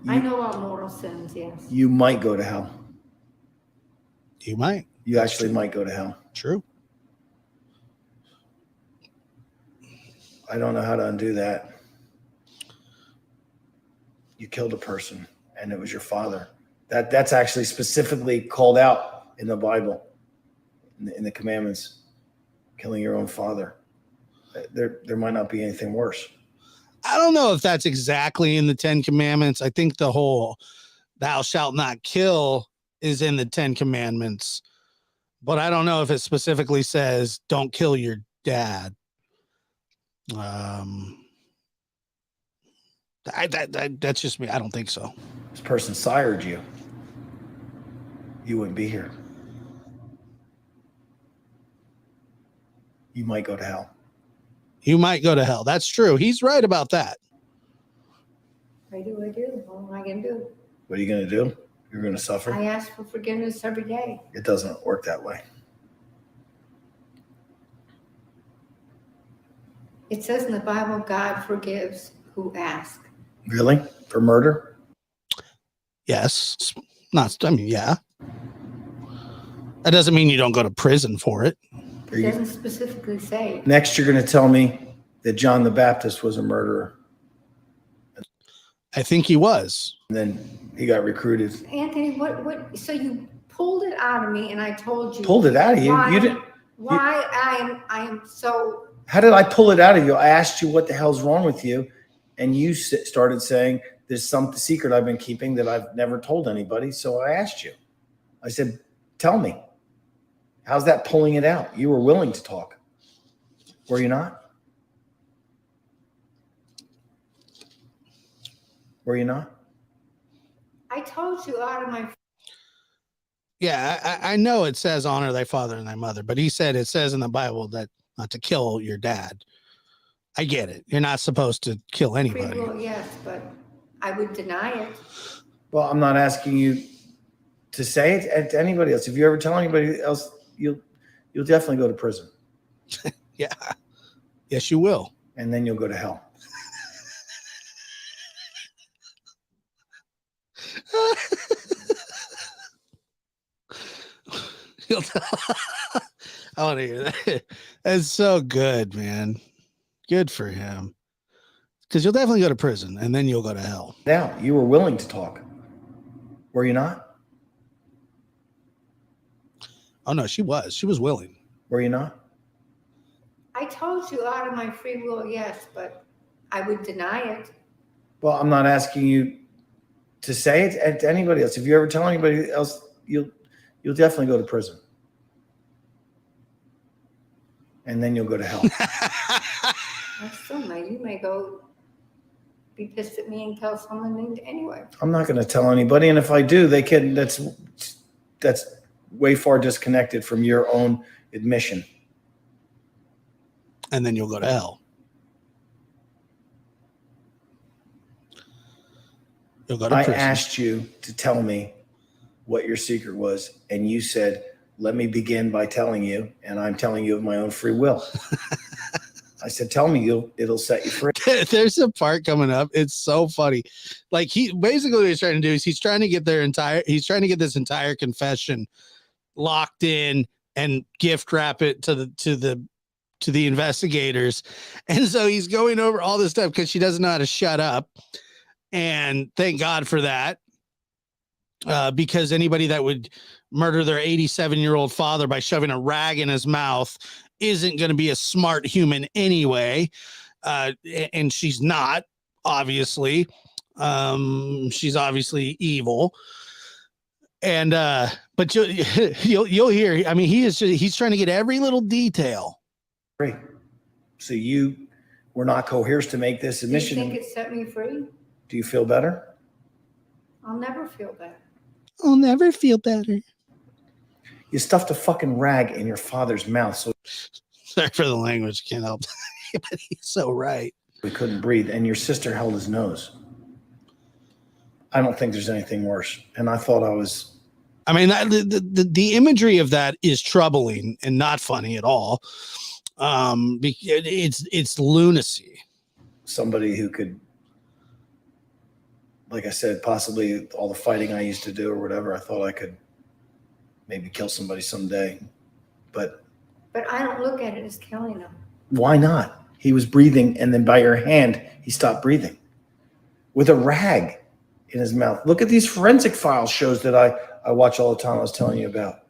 Speaker 2: I know about mortal sins, yes.
Speaker 3: You might go to hell.
Speaker 1: You might.
Speaker 3: You actually might go to hell.
Speaker 1: True.
Speaker 3: I don't know how to undo that. You killed a person, and it was your father. That's actually specifically called out in the Bible, in the commandments. Killing your own father. There might not be anything worse.
Speaker 1: I don't know if that's exactly in the 10 Commandments. I think the whole thou shalt not kill is in the 10 Commandments, but I don't know if it specifically says don't kill your dad. That's just me. I don't think so.
Speaker 3: This person sired you. You wouldn't be here. You might go to hell.
Speaker 1: You might go to hell. That's true. He's right about that.
Speaker 2: I do. What am I going to do?
Speaker 3: What are you going to do? You're going to suffer?
Speaker 2: I ask for forgiveness every day.
Speaker 3: It doesn't work that way.
Speaker 2: It says in the Bible, God forgives who asks.
Speaker 3: Really? For murder?
Speaker 1: Yes. Yeah. That doesn't mean you don't go to prison for it.
Speaker 2: It doesn't specifically say.
Speaker 3: Next, you're going to tell me that John the Baptist was a murderer.
Speaker 1: I think he was.
Speaker 3: And then he got recruited.
Speaker 2: Anthony, what? So you pulled it out of me, and I told you.
Speaker 3: Pulled it out of you?
Speaker 2: Why,
Speaker 3: You didn't.
Speaker 2: Why I am so.
Speaker 3: How did I pull it out of you? I asked you what the hell's wrong with you, and you started saying there's some secret I've been keeping that I've never told anybody. So I asked you. I said, tell me. How's that pulling it out? You were willing to talk. Were you not? Were you not?
Speaker 2: I told you out of my.
Speaker 1: Yeah, I know it says honor thy father and thy mother, but he said it says in the Bible that not to kill your dad. I get it. You're not supposed to kill anybody.
Speaker 2: Well, yes, but I would deny it.
Speaker 3: Well, I'm not asking you to say it to anybody else. If you ever tell anybody else, you'll definitely go to prison.
Speaker 1: Yeah. Yes, you will.
Speaker 3: And then you'll go to hell.
Speaker 1: I want to hear that. That's so good, man. Good for him. Because you'll definitely go to prison and then you'll go to hell.
Speaker 3: Now, you were willing to talk. Were you not?
Speaker 1: Oh, no, she was. She was willing.
Speaker 3: Were you not?
Speaker 2: I told you out of my free will, yes, but I would deny it.
Speaker 3: Well, I'm not asking you to say it to anybody else. If you ever tell anybody else, you'll definitely go to prison. And then you'll go to hell.
Speaker 2: I still may. You may go be pissed at me and tell someone anyway.
Speaker 3: I'm not going to tell anybody. And if I do, they can. That's way far disconnected from your own admission.
Speaker 1: And then you'll go to hell. You'll go to prison.
Speaker 3: I asked you to tell me what your secret was, and you said, let me begin by telling you, and I'm telling you of my own free will. I said, tell me, it'll set you free.
Speaker 1: There's a part coming up. It's so funny. Like he basically what he's trying to do is he's trying to get this entire confession locked in and gift wrap it to the investigators. And so he's going over all this stuff because she doesn't know how to shut up. And thank God for that. Because anybody that would murder their 87-year-old father by shoving a rag in his mouth isn't going to be a smart human anyway. And she's not, obviously. She's obviously evil. And but you'll hear, I mean, he's trying to get every little detail.
Speaker 3: Great. So you were not coerced to make this admission.
Speaker 2: Do you think it set me free?
Speaker 3: Do you feel better?
Speaker 2: I'll never feel better.
Speaker 1: I'll never feel better.
Speaker 3: You stuffed a fucking rag in your father's mouth, so
Speaker 1: sorry for the language, can't help. But he's so right.
Speaker 3: We couldn't breathe, and your sister held his nose. I don't think there's anything worse. And I thought
Speaker 1: I mean, the imagery of that is troubling and not funny at all. It's lunacy.
Speaker 3: Somebody who could, like I said, possibly all the fighting I used to do or whatever, I thought I could maybe kill somebody someday. But
Speaker 2: I don't look at it as killing him.
Speaker 3: Why not? He was breathing, and then by your hand, he stopped breathing with a rag in his mouth. Look at these forensic file shows that I watch all the time. I was telling you about.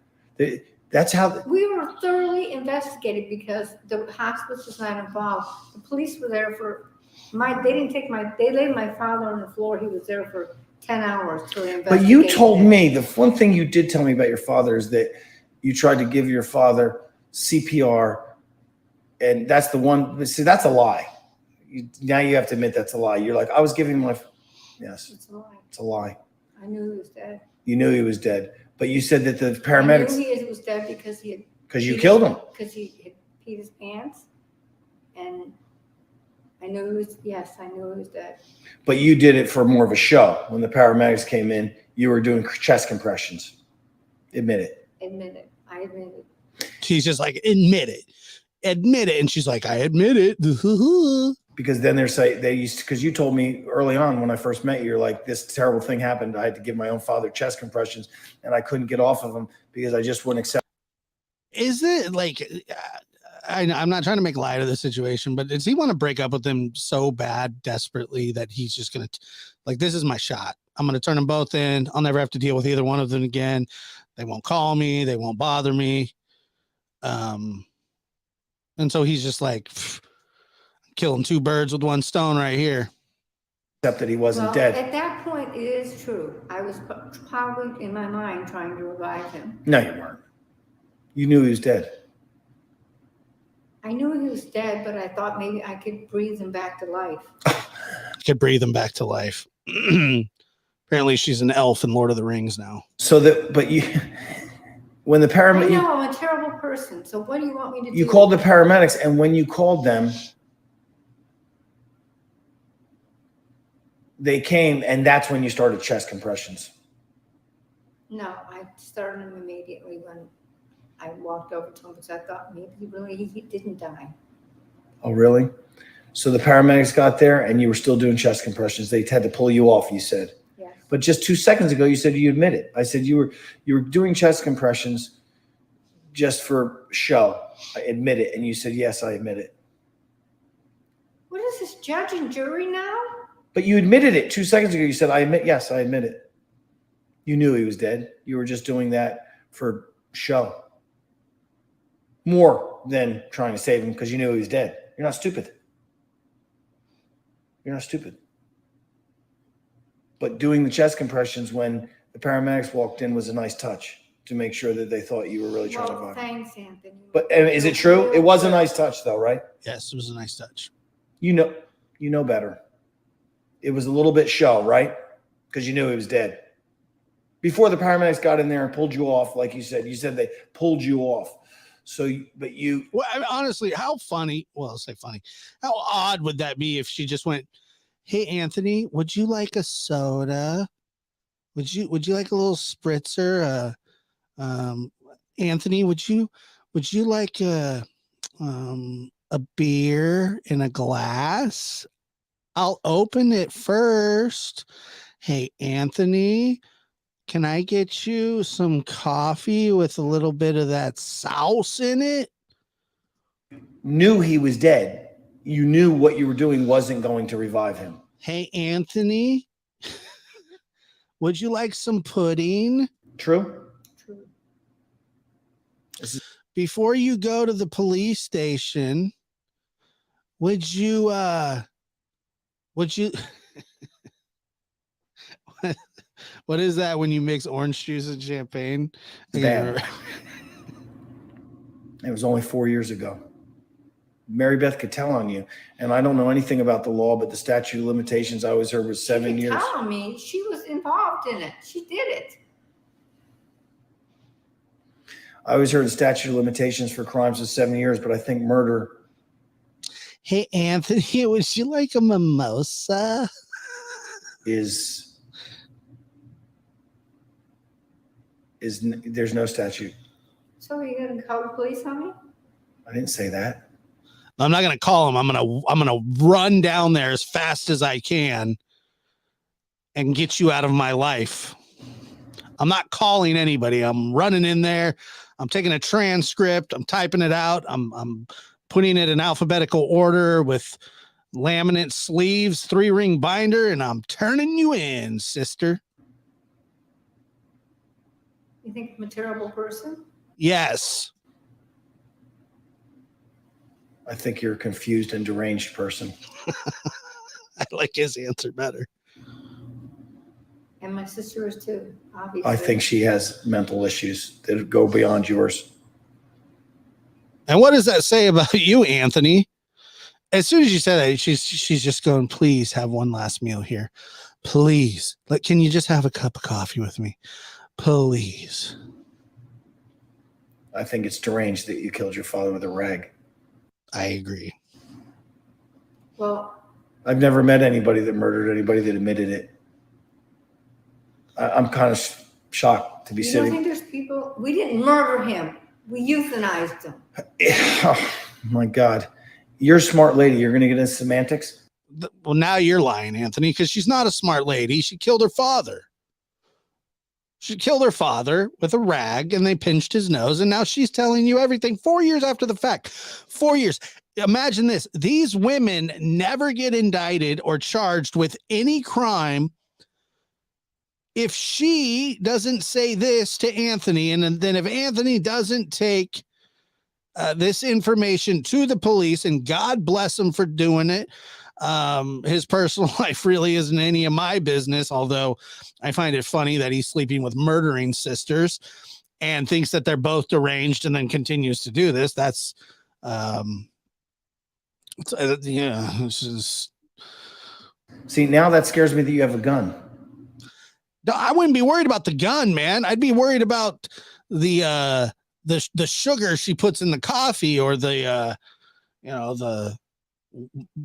Speaker 3: That's how
Speaker 2: we were thoroughly investigated because the hospice was not involved. The police were there for they laid my father on the floor. He was there for 10 hours to investigate.
Speaker 3: But you told me, the one thing you did tell me about your father is that you tried to give your father CPR, and that's the one. See, that's a lie. Now you have to admit that's a lie. You're like, I was giving my. Yes,
Speaker 2: it's a lie.
Speaker 3: It's a lie.
Speaker 2: I knew he was dead.
Speaker 3: You knew he was dead, but you said that the paramedics.
Speaker 2: I knew he was dead because
Speaker 3: you killed him.
Speaker 2: Because he had peed his pants, and I knew he was. Yes, I knew he was dead.
Speaker 3: But you did it for more of a show. When the paramedics came in, you were doing chest compressions. Admit it.
Speaker 2: Admit it. I admit it.
Speaker 1: She's just like, admit it. And she's like, I admit it.
Speaker 3: Because then because you told me early on when I first met you, you're like, this terrible thing happened. I had to give my own father chest compressions, and I couldn't get off of them because I just wouldn't accept.
Speaker 1: Is it like, I'm not trying to make light of the situation, but does he want to break up with him so bad, desperately, that he's just going to, like, this is my shot. I'm going to turn them both in. I'll never have to deal with either one of them again. They won't call me. They won't bother me. And so he's just like, killing two birds with one stone right here.
Speaker 3: Except that he wasn't dead.
Speaker 2: At that point, it is true. I was probably in my mind trying to revive him.
Speaker 3: No, you weren't. You knew he was dead.
Speaker 2: I knew he was dead, but I thought maybe I could breathe him back to life.
Speaker 1: Could breathe him back to life. Apparently she's an elf in Lord of the Rings now.
Speaker 3: When the paramedics.
Speaker 2: I know, I'm a terrible person. So what do you want me to do?
Speaker 3: You called the paramedics, and when you called them, they came, and that's when you started chest compressions.
Speaker 2: No, I started them immediately when I walked over to him because I thought maybe he didn't die.
Speaker 3: Oh, really? So the paramedics got there, and you were still doing chest compressions. They had to pull you off, you said.
Speaker 2: Yes.
Speaker 3: But just 2 seconds ago, you said you admit it. I said you were doing chest compressions just for show. I admit it. And you said, yes, I admit it.
Speaker 2: What is this, judge and jury now?
Speaker 3: But you admitted it 2 seconds ago. You said, yes, I admit it. You knew he was dead. You were just doing that for show. More than trying to save him because you knew he was dead. You're not stupid. You're not stupid. But doing the chest compressions when the paramedics walked in was a nice touch to make sure that they thought you were really trying to revive him.
Speaker 2: Thanks, Anthony.
Speaker 3: But is it true? It was a nice touch, though, right?
Speaker 1: Yes, it was a nice touch.
Speaker 3: You know better. It was a little bit show, right? Because you knew he was dead. Before the paramedics got in there and pulled you off, like you said they pulled you off. So, but you.
Speaker 1: Well, I mean, honestly, how funny? Well, I'll say funny. How odd would that be if she just went, "Hey, Anthony, would you like a soda? Would you like a little spritzer? Anthony, would you like a a beer in a glass. I'll open it first. Hey, Anthony, can I get you some coffee with a little bit of that sauce in it?
Speaker 3: Knew he was dead. You knew what you were doing wasn't going to revive him.
Speaker 1: Hey, Anthony, would you like some pudding?
Speaker 3: True?
Speaker 2: True.
Speaker 1: Before you go to the police station, would you what is that when you mix orange juice and champagne? I can't
Speaker 3: Bad.
Speaker 1: remember.
Speaker 3: It was only 4 years ago. Mary-Beth could tell on you. And I don't know anything about the law, but the statute of limitations I always heard was 7 years.
Speaker 2: Tell on me. She was involved in it. She did it.
Speaker 3: I always heard the statute of limitations for crimes was 7 years, but I think murder.
Speaker 1: Hey, Anthony, would you like a mimosa?
Speaker 3: Is there's no statute.
Speaker 2: So are you going to call the police on me?
Speaker 3: I didn't say that.
Speaker 1: I'm not going to call him. I'm going to run down there as fast as I can and get you out of my life. I'm not calling anybody. I'm running in there. I'm taking a transcript. I'm typing it out. I'm putting it in alphabetical order with laminate sleeves, 3-ring binder, and I'm turning you in, sister.
Speaker 2: You think I'm a terrible person?
Speaker 1: Yes.
Speaker 3: I think you're a confused and deranged person.
Speaker 1: I like his answer better.
Speaker 2: And my sister is too, obviously.
Speaker 3: I think she has mental issues that go beyond yours.
Speaker 1: And what does that say about you, Anthony? As soon as you said that, she's just going, please have one last meal here. Please. Like, can you just have a cup of coffee with me? Please.
Speaker 3: I think it's deranged that you killed your father with a rag.
Speaker 1: I agree.
Speaker 2: Well,
Speaker 3: I've never met anybody that murdered anybody that admitted it. I'm kind of shocked to be
Speaker 2: you don't
Speaker 3: sitting.
Speaker 2: think there's people? We didn't murder him. We euthanized him.
Speaker 3: Oh, my God. You're a smart lady. You're going to get into semantics?
Speaker 1: Well, now you're lying, Anthony, because she's not a smart lady. She killed her father. She killed her father with a rag and they pinched his nose. And now she's telling you everything 4 years after the fact. 4 years. Imagine this. These women never get indicted or charged with any crime if she doesn't say this to Anthony. And then if Anthony doesn't take this information to the police, and God bless him for doing it. His personal life really isn't any of my business, although I find it funny that he's sleeping with murdering sisters and thinks that they're both deranged and then continues to do this. That's it's just...
Speaker 3: See, now that scares me that you have a gun.
Speaker 1: No, I wouldn't be worried about the gun, man. I'd be worried about the sugar she puts in the coffee, or the the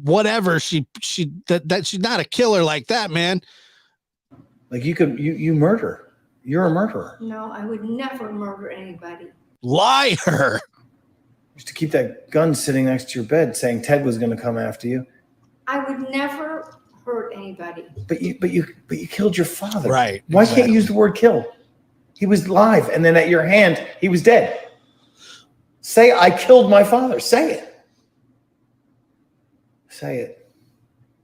Speaker 1: whatever that she's not a killer like that, man.
Speaker 3: Like you murder. You're a murderer.
Speaker 2: No, I would never murder anybody.
Speaker 1: Liar.
Speaker 3: Used to keep that gun sitting next to your bed saying Ted was going to come after you.
Speaker 2: I would never hurt anybody.
Speaker 3: But you killed your father.
Speaker 1: Right.
Speaker 3: Why
Speaker 1: exactly.
Speaker 3: can't you use the word kill? He was live, and then at your hand, he was dead. Say, I killed my father. Say it. Say it.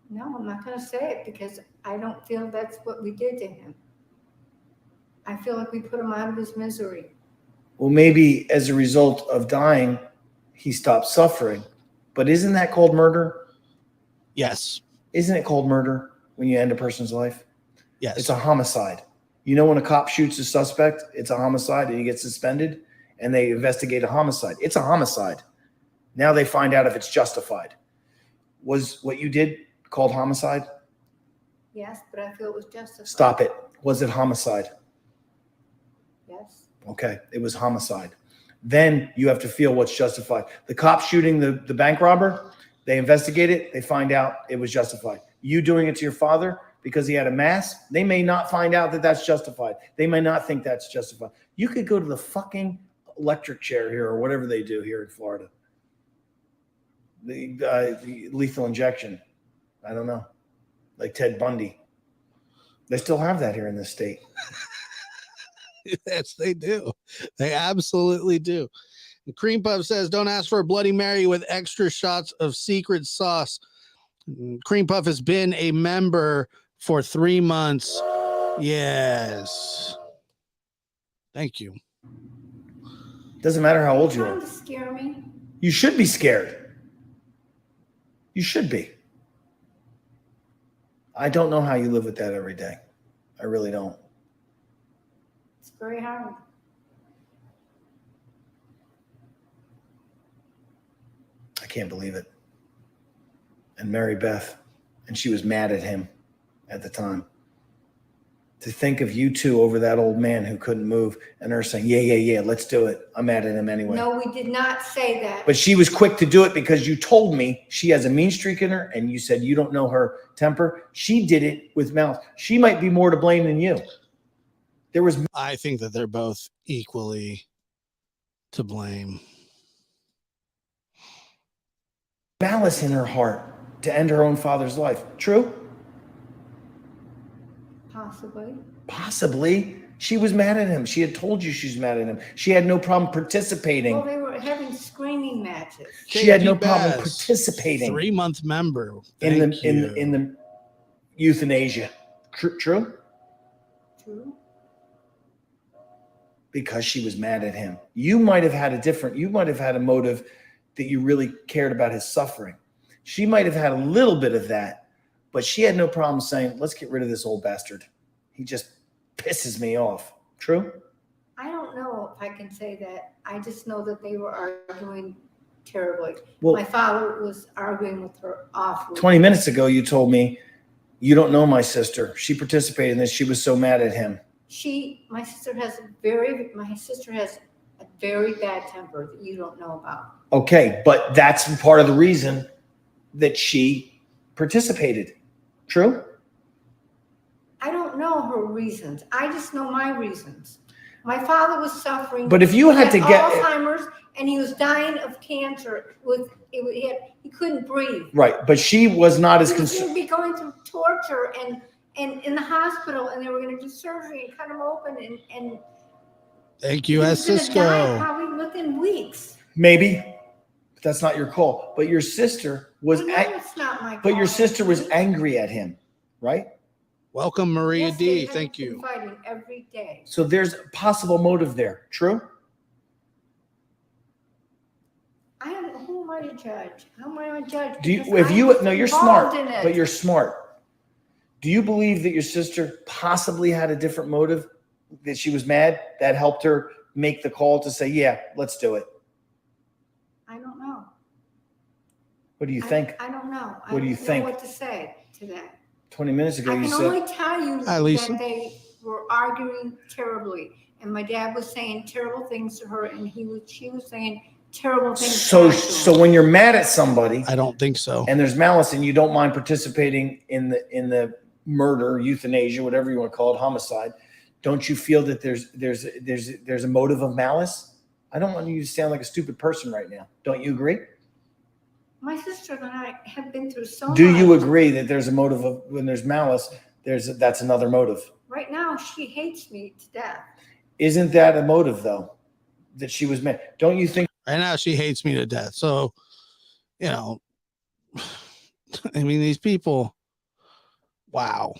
Speaker 2: No, I'm not going to say it because I don't feel that's what we did to him. I feel like we put him out of his misery.
Speaker 3: Well, maybe as a result of dying, he stopped suffering. But isn't that called murder?
Speaker 1: Yes.
Speaker 3: Isn't it called murder when you end a person's life?
Speaker 1: Yes.
Speaker 3: It's a homicide. You know, when a cop shoots a suspect, it's a homicide and he gets suspended and they investigate a homicide. It's a homicide. Now they find out if it's justified. Was what you did called homicide?
Speaker 2: Yes, but I feel it was justified.
Speaker 3: Stop it. Was it homicide?
Speaker 2: Yes.
Speaker 3: Okay, it was homicide. Then you have to feel what's justified. The cop shooting the bank robber, they investigate it. They find out it was justified. You doing it to your father because he had a mask, they may not find out that that's justified. They may not think that's justified. You could go to the fucking electric chair here or whatever they do here in Florida. The lethal injection. I don't know. Like Ted Bundy. They still have that here in this state.
Speaker 1: Yes, they do. They absolutely do. And Cream Puff says, don't ask for a Bloody Mary with extra shots of secret sauce. Cream Puff has been a member for 3 months. Yes. Thank you.
Speaker 3: Doesn't matter how old you
Speaker 2: Trying
Speaker 3: are.
Speaker 2: to scare me.
Speaker 3: You should be scared. You should be. I don't know how you live with that every day. I really don't.
Speaker 2: It's very hard.
Speaker 3: I can't believe it. And Mary-Beth, and she was mad at him at the time. To think of you two over that old man who couldn't move and her saying, yeah, let's do it. I'm mad at him anyway.
Speaker 2: No, we did not say that.
Speaker 3: But she was quick to do it because you told me she has a mean streak in her and you said you don't know her temper. She did it with mouth. She might be more to blame than you.
Speaker 1: I think that they're both equally to blame.
Speaker 3: Malice in her heart to end her own father's life. True?
Speaker 2: Possibly.
Speaker 3: Possibly. She was mad at him. She had told you she's mad at him. She had no problem participating.
Speaker 2: Well, they were having screaming matches.
Speaker 3: She had no
Speaker 1: KG
Speaker 3: problem
Speaker 1: Bass,
Speaker 3: participating
Speaker 1: 3-month member.
Speaker 3: in
Speaker 1: Thank you.
Speaker 3: the euthanasia. True?
Speaker 2: True.
Speaker 3: Because she was mad at him. You might have had a motive that you really cared about his suffering. She might have had a little bit of that, but she had no problem saying, let's get rid of this old bastard. He just pisses me off. True?
Speaker 2: I don't know if I can say that. I just know that they were arguing terribly.
Speaker 3: Well,
Speaker 2: My father was arguing with her awfully.
Speaker 3: 20 minutes ago, you told me, you don't know my sister. She participated in this. She was so mad at him.
Speaker 2: My sister has a very bad temper that you don't know about.
Speaker 3: Okay, but that's part of the reason that she participated. True?
Speaker 2: I don't know her reasons. I just know my reasons. My father was suffering.
Speaker 3: But if you had to get
Speaker 2: Alzheimer's and he was dying of cancer, he couldn't breathe.
Speaker 3: right, but she was not as
Speaker 2: He
Speaker 3: concerned.
Speaker 2: would be going through torture and in the hospital, and they were going to do surgery and cut him open, and
Speaker 1: Thank
Speaker 2: he
Speaker 1: you,
Speaker 2: was gonna
Speaker 1: Cisco.
Speaker 2: die probably within weeks.
Speaker 3: Maybe, but that's not your call. But your sister was,
Speaker 2: I know it's not my
Speaker 3: but your
Speaker 2: call.
Speaker 3: sister was angry at him, right?
Speaker 1: Welcome, Maria
Speaker 2: Yes,
Speaker 1: D.
Speaker 2: they have
Speaker 1: Thank
Speaker 2: been
Speaker 1: you.
Speaker 2: Fighting every day.
Speaker 3: So there's a possible motive there. True?
Speaker 2: Who am I to judge? How am I to judge?
Speaker 3: Do you?
Speaker 2: Because
Speaker 3: If
Speaker 2: I
Speaker 3: you
Speaker 2: was
Speaker 3: no, you're
Speaker 2: involved
Speaker 3: smart,
Speaker 2: in it.
Speaker 3: but you're smart. Do you believe that your sister possibly had a different motive? That she was mad that helped her make the call to say, "Yeah, let's do it."
Speaker 2: I don't know.
Speaker 3: What do you think?
Speaker 2: I don't know.
Speaker 3: What do you think?
Speaker 2: I don't know what to say to that.
Speaker 3: 20 minutes ago,
Speaker 2: I
Speaker 3: you
Speaker 2: can
Speaker 3: said.
Speaker 2: only tell you
Speaker 1: Hi, Lisa.
Speaker 2: that they were arguing terribly, and my dad was saying terrible things to her, and she was saying terrible things.
Speaker 3: So,
Speaker 2: back to him.
Speaker 3: so when you're mad at somebody
Speaker 1: I don't think so.
Speaker 3: and there's malice, and you don't mind participating in the murder, euthanasia, whatever you want to call it, homicide, don't you feel that there's a motive of malice? I don't want you to sound like a stupid person right now. Don't you agree?
Speaker 2: My sister and I have been through so much.
Speaker 3: Do you agree that there's a motive of when there's malice? That's another motive.
Speaker 2: Right now, she hates me to death.
Speaker 3: Isn't that a motive though? That she was mad. Don't you think?
Speaker 1: Right now, she hates me to death. So, I mean, these people, wow.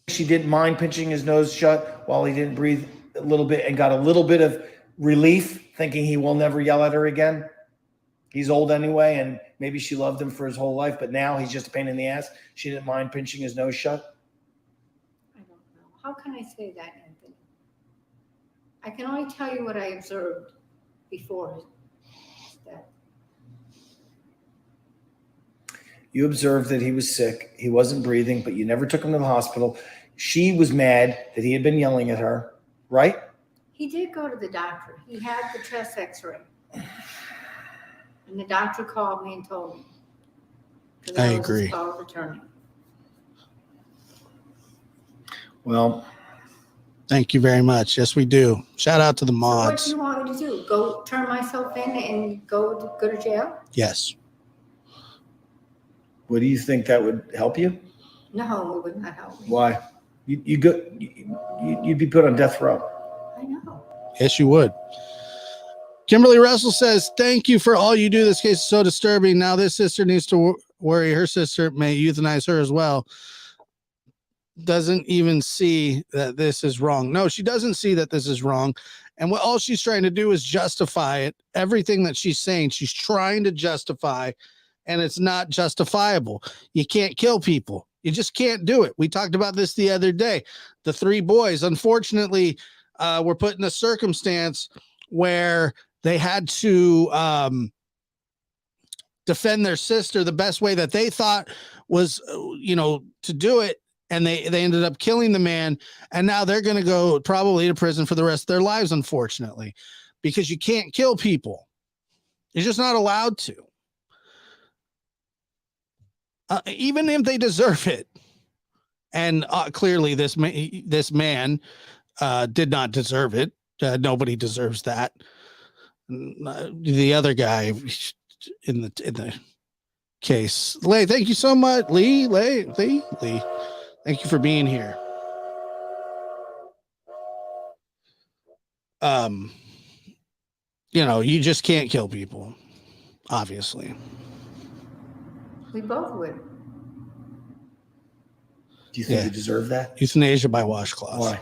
Speaker 3: She didn't mind pinching his nose shut while he didn't breathe a little bit and got a little bit of relief, thinking he will never yell at her again. He's old anyway, and maybe she loved him for his whole life, but now he's just a pain in the ass. She didn't mind pinching his nose shut.
Speaker 2: I don't know. How can I say that, Anthony? I can only tell you what I observed before his death.
Speaker 3: You observed that he was sick. He wasn't breathing, but you never took him to the hospital. She was mad that he had been yelling at her, right?
Speaker 2: He did go to the doctor. He had the chest x-ray. And the doctor called me and told me. 'Cause
Speaker 1: I
Speaker 2: was his
Speaker 1: agree.
Speaker 2: power of attorney.
Speaker 3: Well,
Speaker 1: Thank you very much. Yes, we do. Shout out to the
Speaker 2: So what
Speaker 1: mods.
Speaker 2: do you want me to do? Go turn myself in and go to jail?
Speaker 1: Yes.
Speaker 3: What do you think that would help you?
Speaker 2: No, it would not help me.
Speaker 3: Why? You'd be put on death row.
Speaker 2: I know.
Speaker 1: Yes, you would. Kimberly Russell says, thank you for all you do. This case is so disturbing. Now this sister needs to worry her sister may euthanize her as well. Doesn't even see that this is wrong. No, she doesn't see that this is wrong. And what all she's trying to do is justify it. Everything that she's saying, she's trying to justify, and it's not justifiable. You can't kill people. You just can't do it. We talked about this the other day. The 3 boys, unfortunately, were put in a circumstance where they had to defend their sister the best way that they thought was, to do it. And they ended up killing the man. And now they're going to go probably to prison for the rest of their lives, unfortunately, because you can't kill people. You're just not allowed to. Even if they deserve it. And clearly this man did not deserve it. Nobody deserves that. The other guy in the case. Lay, thank you so much. Lee. Thank you for being here. You just can't kill people, obviously.
Speaker 2: We both would.
Speaker 3: Do you think you deserve that?
Speaker 1: Euthanasia by washcloth.
Speaker 3: Why?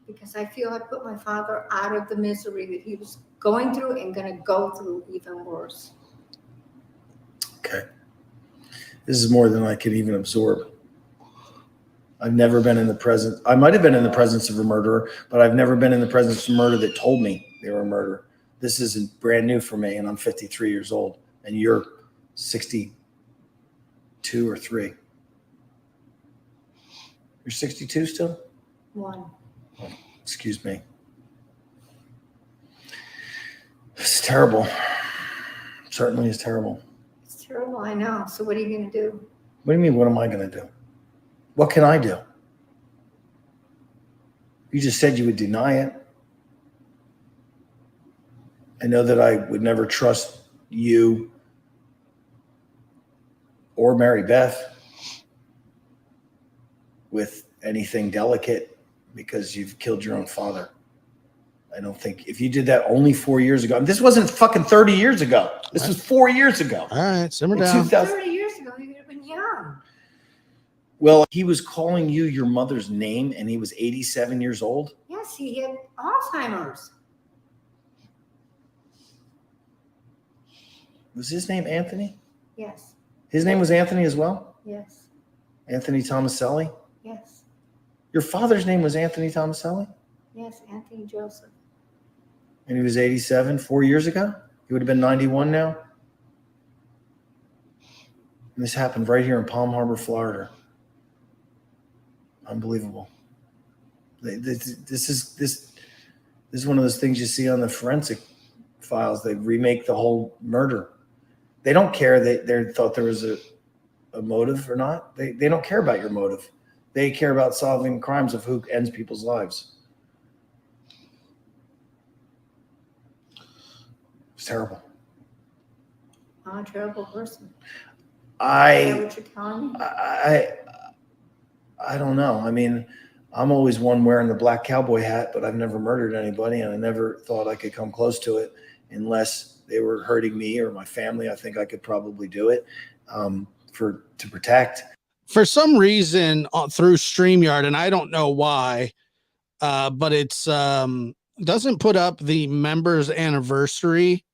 Speaker 2: Because I feel I put my father out of the misery that he was going through and going to go through even worse.
Speaker 3: Okay. This is more than I could even absorb. I've never been in the presence. I might have been in the presence of a murderer, but I've never been in the presence of a murderer that told me they were a murderer. This isn't brand new for me, and I'm 53 years old, and you're 62 or 3. You're 62 still?
Speaker 2: 1.
Speaker 3: Oh, excuse me. It's terrible. It certainly is terrible.
Speaker 2: It's terrible, I know. So what are you going to do?
Speaker 3: What do you mean, what am I going to do? What can I do? You just said you would deny it. I know that I would never trust you or Mary-Beth with anything delicate because you've killed your own father. I don't think if you did that only 4 years ago, and this wasn't fucking 30 years ago. This was 4 years ago.
Speaker 1: All right, simmer
Speaker 3: In
Speaker 1: down.
Speaker 2: 30 years ago, you would have been young.
Speaker 3: Well, he was calling you your mother's name and he was 87 years old?
Speaker 2: Yes, he had Alzheimer's.
Speaker 3: Was his name Anthony?
Speaker 2: Yes,
Speaker 3: His name was Anthony as well?
Speaker 2: yes,
Speaker 3: Anthony Tomaselli?
Speaker 2: yes,
Speaker 3: Your father's name was Anthony Tomaselli?
Speaker 2: yes, Anthony Joseph.
Speaker 3: And he was 87 4 years ago? He would have been 91 now? And this happened right here in Palm Harbor, Florida. Unbelievable. This is one of those things you see on the forensic files. They remake the whole murder. They don't care that they thought there was a motive or not. They don't care about your motive. They care about solving crimes of who ends people's lives. It's terrible.
Speaker 2: I'm a terrible person. Is
Speaker 3: I
Speaker 2: that what you're telling me?
Speaker 3: I don't know. I mean, I'm always one wearing the black cowboy hat, but I've never murdered anybody, and I never thought I could come close to it unless they were hurting me or my family. I think I could probably do it to protect.
Speaker 1: For some reason, through StreamYard, and I don't know why, but it's doesn't put up the members anniversary,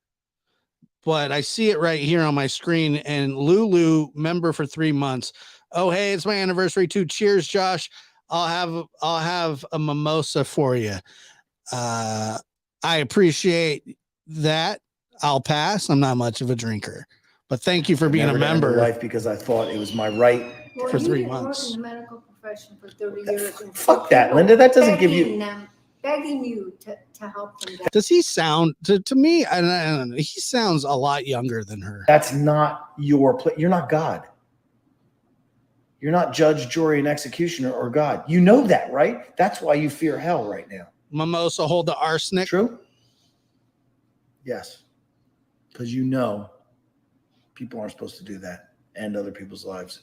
Speaker 1: but I see it right here on my screen. And Lulu, member for 3 months. Oh, hey, it's my anniversary too. Cheers, Josh. I'll have a mimosa for you. I appreciate that. I'll pass. I'm not much of a drinker, but thank you for being a member.
Speaker 3: Life because I thought it was my right.
Speaker 2: Well,
Speaker 1: for 3
Speaker 2: you
Speaker 1: months.
Speaker 2: worked in the medical profession for 30 years. And
Speaker 3: Fuck that, Linda. That doesn't give you.
Speaker 2: Begging you to help them.
Speaker 1: Does he sound to me? I don't know. He sounds a lot younger than her.
Speaker 3: That's not your place. You're not God. You're not judge, jury, and executioner or God. You know that, right? That's why you fear hell right now.
Speaker 1: Mimosa, hold the arsenic.
Speaker 3: True? Yes. Because you know people aren't supposed to do that. end other people's lives.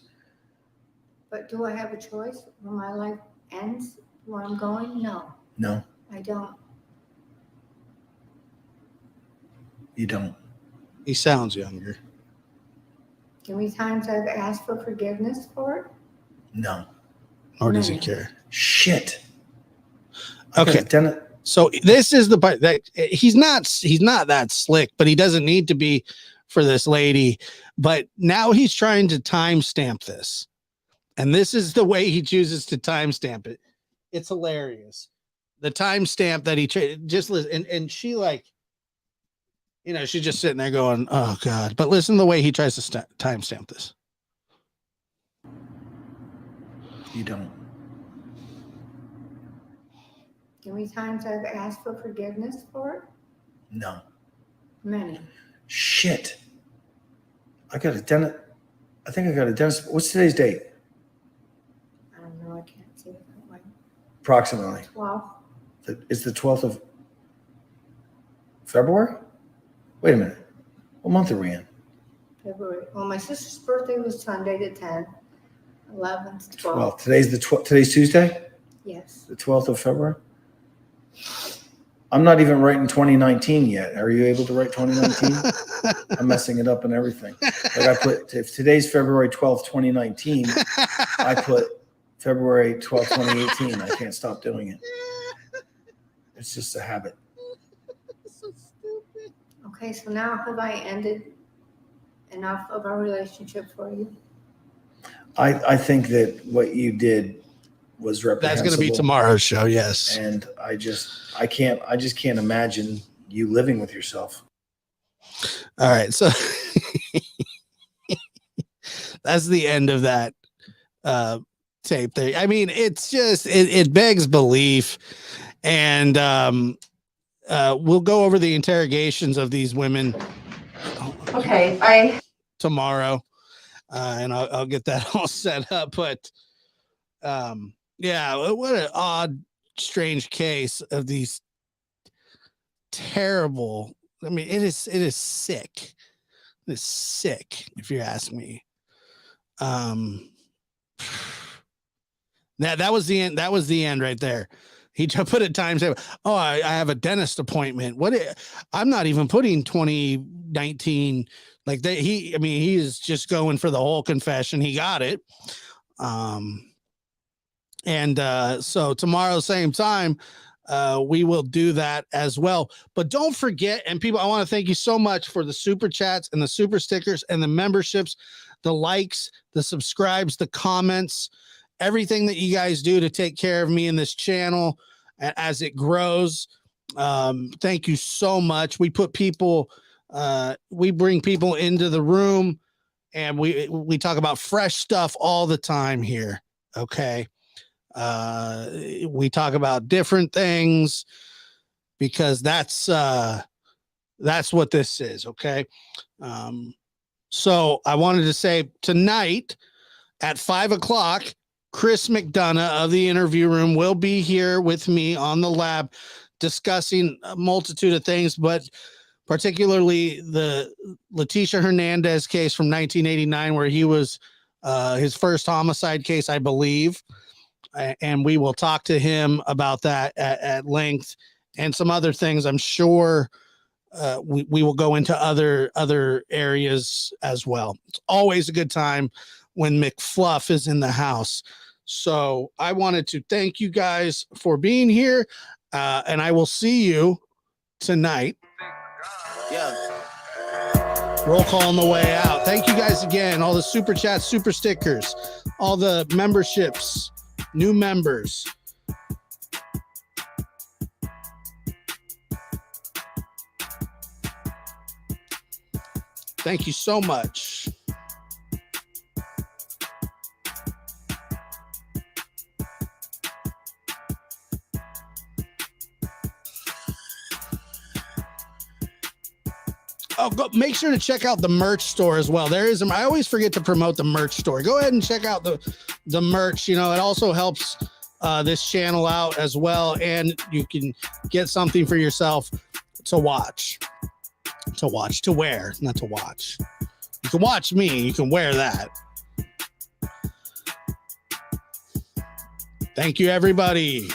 Speaker 2: But do I have a choice when my life ends where I'm going? No,
Speaker 3: No,
Speaker 2: I don't.
Speaker 3: you don't.
Speaker 1: He sounds younger.
Speaker 2: How many times I've asked for forgiveness for it?
Speaker 3: No.
Speaker 1: Or does he care?
Speaker 3: Shit.
Speaker 1: Okay. So this is the part that he's not that slick, but he doesn't need to be for this lady. But now he's trying to timestamp this. And this is the way he chooses to timestamp it. It's hilarious. The timestamp that he just listen, and she like, you know, she's just sitting there going, oh God. But listen to the way he tries to timestamp this.
Speaker 3: You don't.
Speaker 2: How many times I've asked for forgiveness for it?
Speaker 3: No.
Speaker 2: Many.
Speaker 3: Shit. I got a dentist. I think I got a dentist. What's today's date?
Speaker 2: I don't know. I can't see it that way.
Speaker 3: Approximately.
Speaker 2: 12.
Speaker 3: It's the 12th of February? Wait a minute. What month are we in?
Speaker 2: February. Well, my sister's birthday was Sunday the 10th. 11th, 12th.
Speaker 3: Well, today's Tuesday?
Speaker 2: Yes.
Speaker 3: The 12th of February? I'm not even writing 2019 yet. Are you able to write 2019? I'm messing it up and everything. Like I put, if today's February 12th, 2019, I put February 12th, 2018. I can't stop doing it. It's just a habit.
Speaker 1: So stupid.
Speaker 2: Okay, so now have I ended enough of our relationship for you?
Speaker 3: I think that what you did was reprehensible.
Speaker 1: That's going to be tomorrow's show. Yes.
Speaker 3: And I just can't imagine you living with yourself.
Speaker 1: All right. So that's the end of that tape there. I mean, it's just, it begs belief. And we'll go over the interrogations of these women.
Speaker 2: Okay.
Speaker 1: Tomorrow. And I'll get that all set up. But yeah, what an odd, strange case of these terrible. I mean, it is sick. It is sick, if you ask me. That was the end. That was the end right there. He put a timestamp. Oh, I have a dentist appointment. I'm not even putting 2019 like that. He is just going for the whole confession. He got it. So tomorrow, same time, we will do that as well. But don't forget, and people, I want to thank you so much for the super chats and the super stickers and the memberships, the likes, the subscribes, the comments, everything that you guys do to take care of me in this channel as it grows. Thank you so much. We put people, we bring people into the room, and we talk about fresh stuff all the time here. Okay. We talk about different things because that's what this is. Okay. So I wanted to say tonight at 5:00, Chris McDonough of the Interview Room will be here with me on the lab discussing a multitude of things, but particularly the Leticia Hernandez case from 1989, where he was his first homicide case, I believe. And we will talk to him about that at length and some other things. I'm sure we will go into other areas as well. It's always a good time when McFluff is in the house. So I wanted to thank you guys for being here, and I will see you tonight. Yeah. Roll call on the way out. Thank you guys again. All the super chats, super stickers, all the memberships, new members. Thank you so much. Oh, make sure to check out the merch store as well. I always forget to promote the merch store. Go ahead and check out the merch. You know, it also helps this channel out as well. And you can get something for yourself to wear, not to watch. You can watch me. You can wear that. Thank you, everybody.